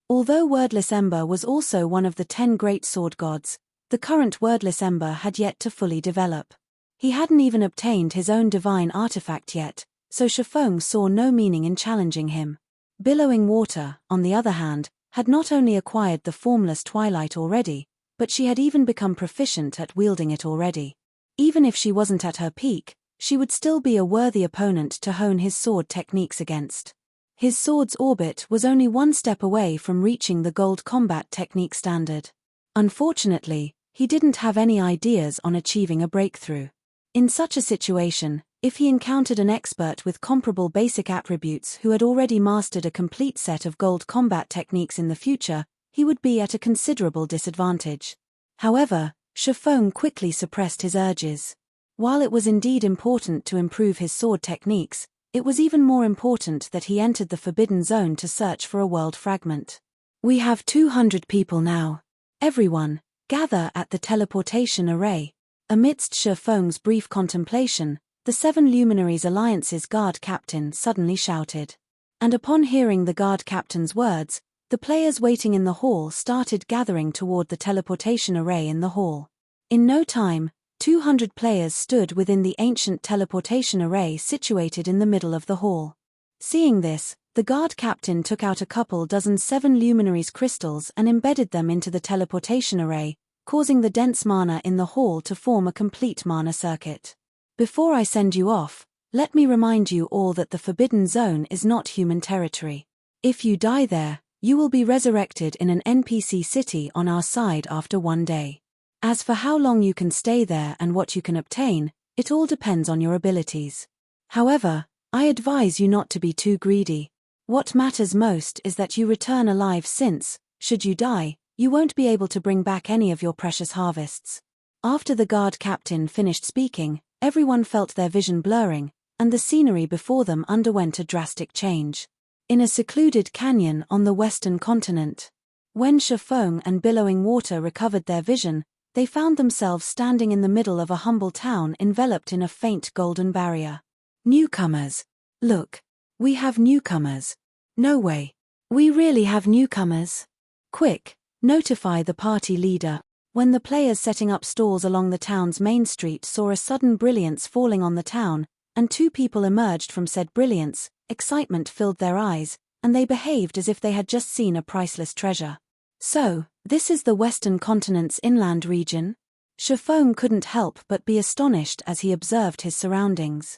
Speaker 1: Although Wordless Ember was also one of the 10 great sword gods, the current Wordless Ember had yet to fully develop. He hadn't even obtained his own divine artifact yet, so Shifeng saw no meaning in challenging him. Billowing Water, on the other hand, had not only acquired the formless twilight already, but she had even become proficient at wielding it already. Even if she wasn't at her peak, she would still be a worthy opponent to hone his sword techniques against. His sword's orbit was only one step away from reaching the gold combat technique standard. Unfortunately, he didn't have any ideas on achieving a breakthrough. In such a situation, if he encountered an expert with comparable basic attributes who had already mastered a complete set of gold combat techniques in the future, he would be at a considerable disadvantage. However, Shifeng quickly suppressed his urges. While it was indeed important to improve his sword techniques, it was even more important that he entered the Forbidden Zone to search for a world fragment. We have 200 people now. Everyone, gather at the teleportation array. Amidst Shifeng's brief contemplation, the 7 Luminaries Alliance's guard captain suddenly shouted. And upon hearing the guard captain's words, the players waiting in the hall started gathering toward the teleportation array in the hall. In no time, 200 players stood within the ancient teleportation array situated in the middle of the hall. Seeing this, the guard captain took out a couple dozen 7 Luminaries crystals and embedded them into the teleportation array, causing the dense mana in the hall to form a complete mana circuit. Before I send you off, let me remind you all that the Forbidden Zone is not human territory. If you die there, you will be resurrected in an NPC city on our side after 1 day. As for how long you can stay there and what you can obtain, it all depends on your abilities. However, I advise you not to be too greedy. What matters most is that you return alive since, should you die, you won't be able to bring back any of your precious harvests. After the guard captain finished speaking, everyone felt their vision blurring, and the scenery before them underwent a drastic change. In a secluded canyon on the western continent, when foam and billowing water recovered their vision, they found themselves standing in the middle of a humble town enveloped in a faint golden barrier. Newcomers. Look. We have newcomers. No way. We really have newcomers. Quick, notify the party leader. When the players setting up stalls along the town's main street saw a sudden brilliance falling on the town, and two people emerged from said brilliance, excitement filled their eyes, and they behaved as if they had just seen a priceless treasure. So, this is the Western Continent's inland region? Foam couldn't help but be astonished as he observed his surroundings.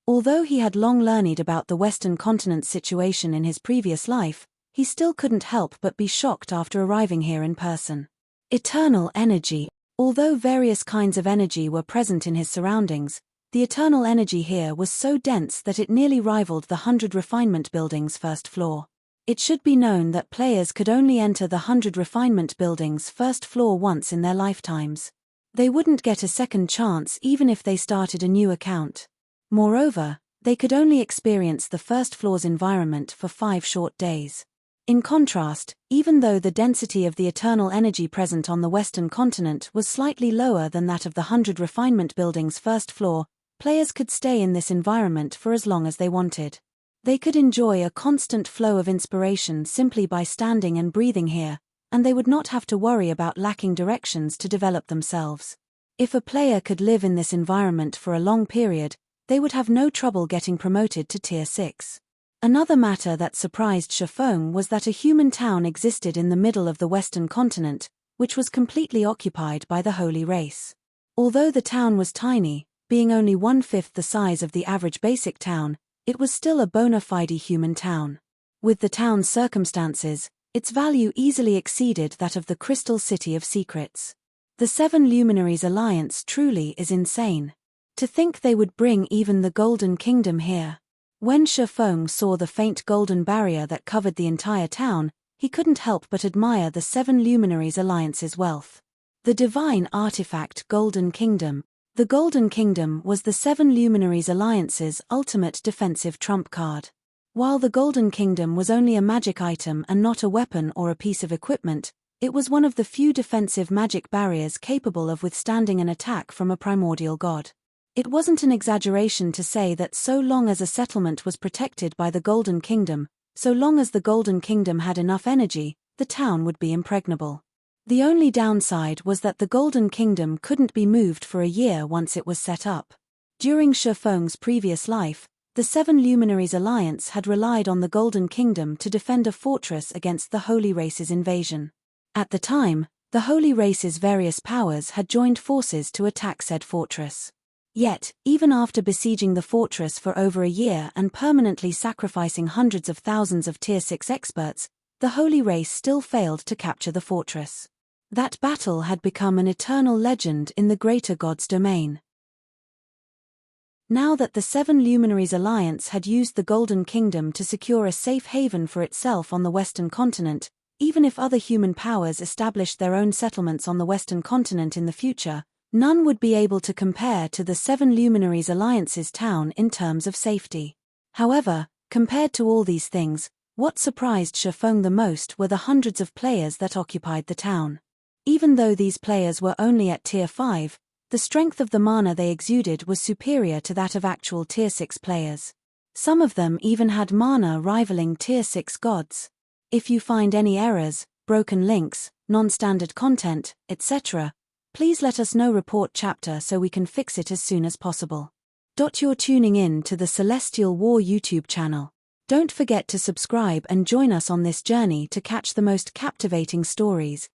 Speaker 1: Although he had long learned about the Western Continent's situation in his previous life, he still couldn't help but be shocked after arriving here in person. Eternal energy. Although various kinds of energy were present in his surroundings, the eternal energy here was so dense that it nearly rivaled the 100 Refinement Building's first floor. It should be known that players could only enter the 100 Refinement Building's first floor once in their lifetimes. They wouldn't get a second chance even if they started a new account. Moreover, they could only experience the first floor's environment for 5 short days. In contrast, even though the density of the eternal energy present on the Western Continent was slightly lower than that of the 100 Refinement Building's first floor, players could stay in this environment for as long as they wanted. They could enjoy a constant flow of inspiration simply by standing and breathing here, and they would not have to worry about lacking directions to develop themselves. If a player could live in this environment for a long period, they would have no trouble getting promoted to Tier 6. Another matter that surprised foam was that a human town existed in the middle of the Western Continent, which was completely occupied by the holy race. Although the town was tiny, being only 1/5 the size of the average basic town, it was still a bona fide human town. With the town's circumstances, its value easily exceeded that of the Crystal City of Secrets. The Seven Luminaries Alliance truly is insane. To think they would bring even the Golden Kingdom here. When foam saw the faint golden barrier that covered the entire town, he couldn't help but admire the Seven Luminaries Alliance's wealth. The divine artifact Golden Kingdom. The Golden Kingdom was the Seven Luminaries Alliance's ultimate defensive trump card. While the Golden Kingdom was only a magic item and not a weapon or a piece of equipment, it was one of the few defensive magic barriers capable of withstanding an attack from a primordial god. It wasn't an exaggeration to say that so long as a settlement was protected by the Golden Kingdom, so long as the Golden Kingdom had enough energy, the town would be impregnable. The only downside was that the Golden Kingdom couldn't be moved for a year once it was set up. During foam's previous life, the Seven Luminaries Alliance had relied on the Golden Kingdom to defend a fortress against the Holy Race's invasion. At the time, the Holy Race's various powers had joined forces to attack said fortress. Yet, even after besieging the fortress for over a year and permanently sacrificing hundreds of thousands of Tier 6 experts, the Holy Race still failed to capture the fortress. That battle had become an eternal legend in the greater God's domain. Now that the Seven Luminaries Alliance had used the Golden Kingdom to secure a safe haven for itself on the Western Continent, even if other human powers established their own settlements on the Western Continent in the future, none would be able to compare to the Seven Luminaries Alliance's town in terms of safety. However, compared to all these things, what surprised foam the most were the hundreds of players that occupied the town. Even though these players were only at Tier 5, the strength of the mana they exuded was superior to that of actual Tier 6 players. Some of them even had mana rivaling Tier 6 gods. If you find any errors, broken links, non-standard content, etc., please let us know. Report chapter so we can fix it as soon as possible. You're tuning in to the Celestial War YouTube channel. Don't forget to subscribe and join us on this journey to catch the most captivating stories,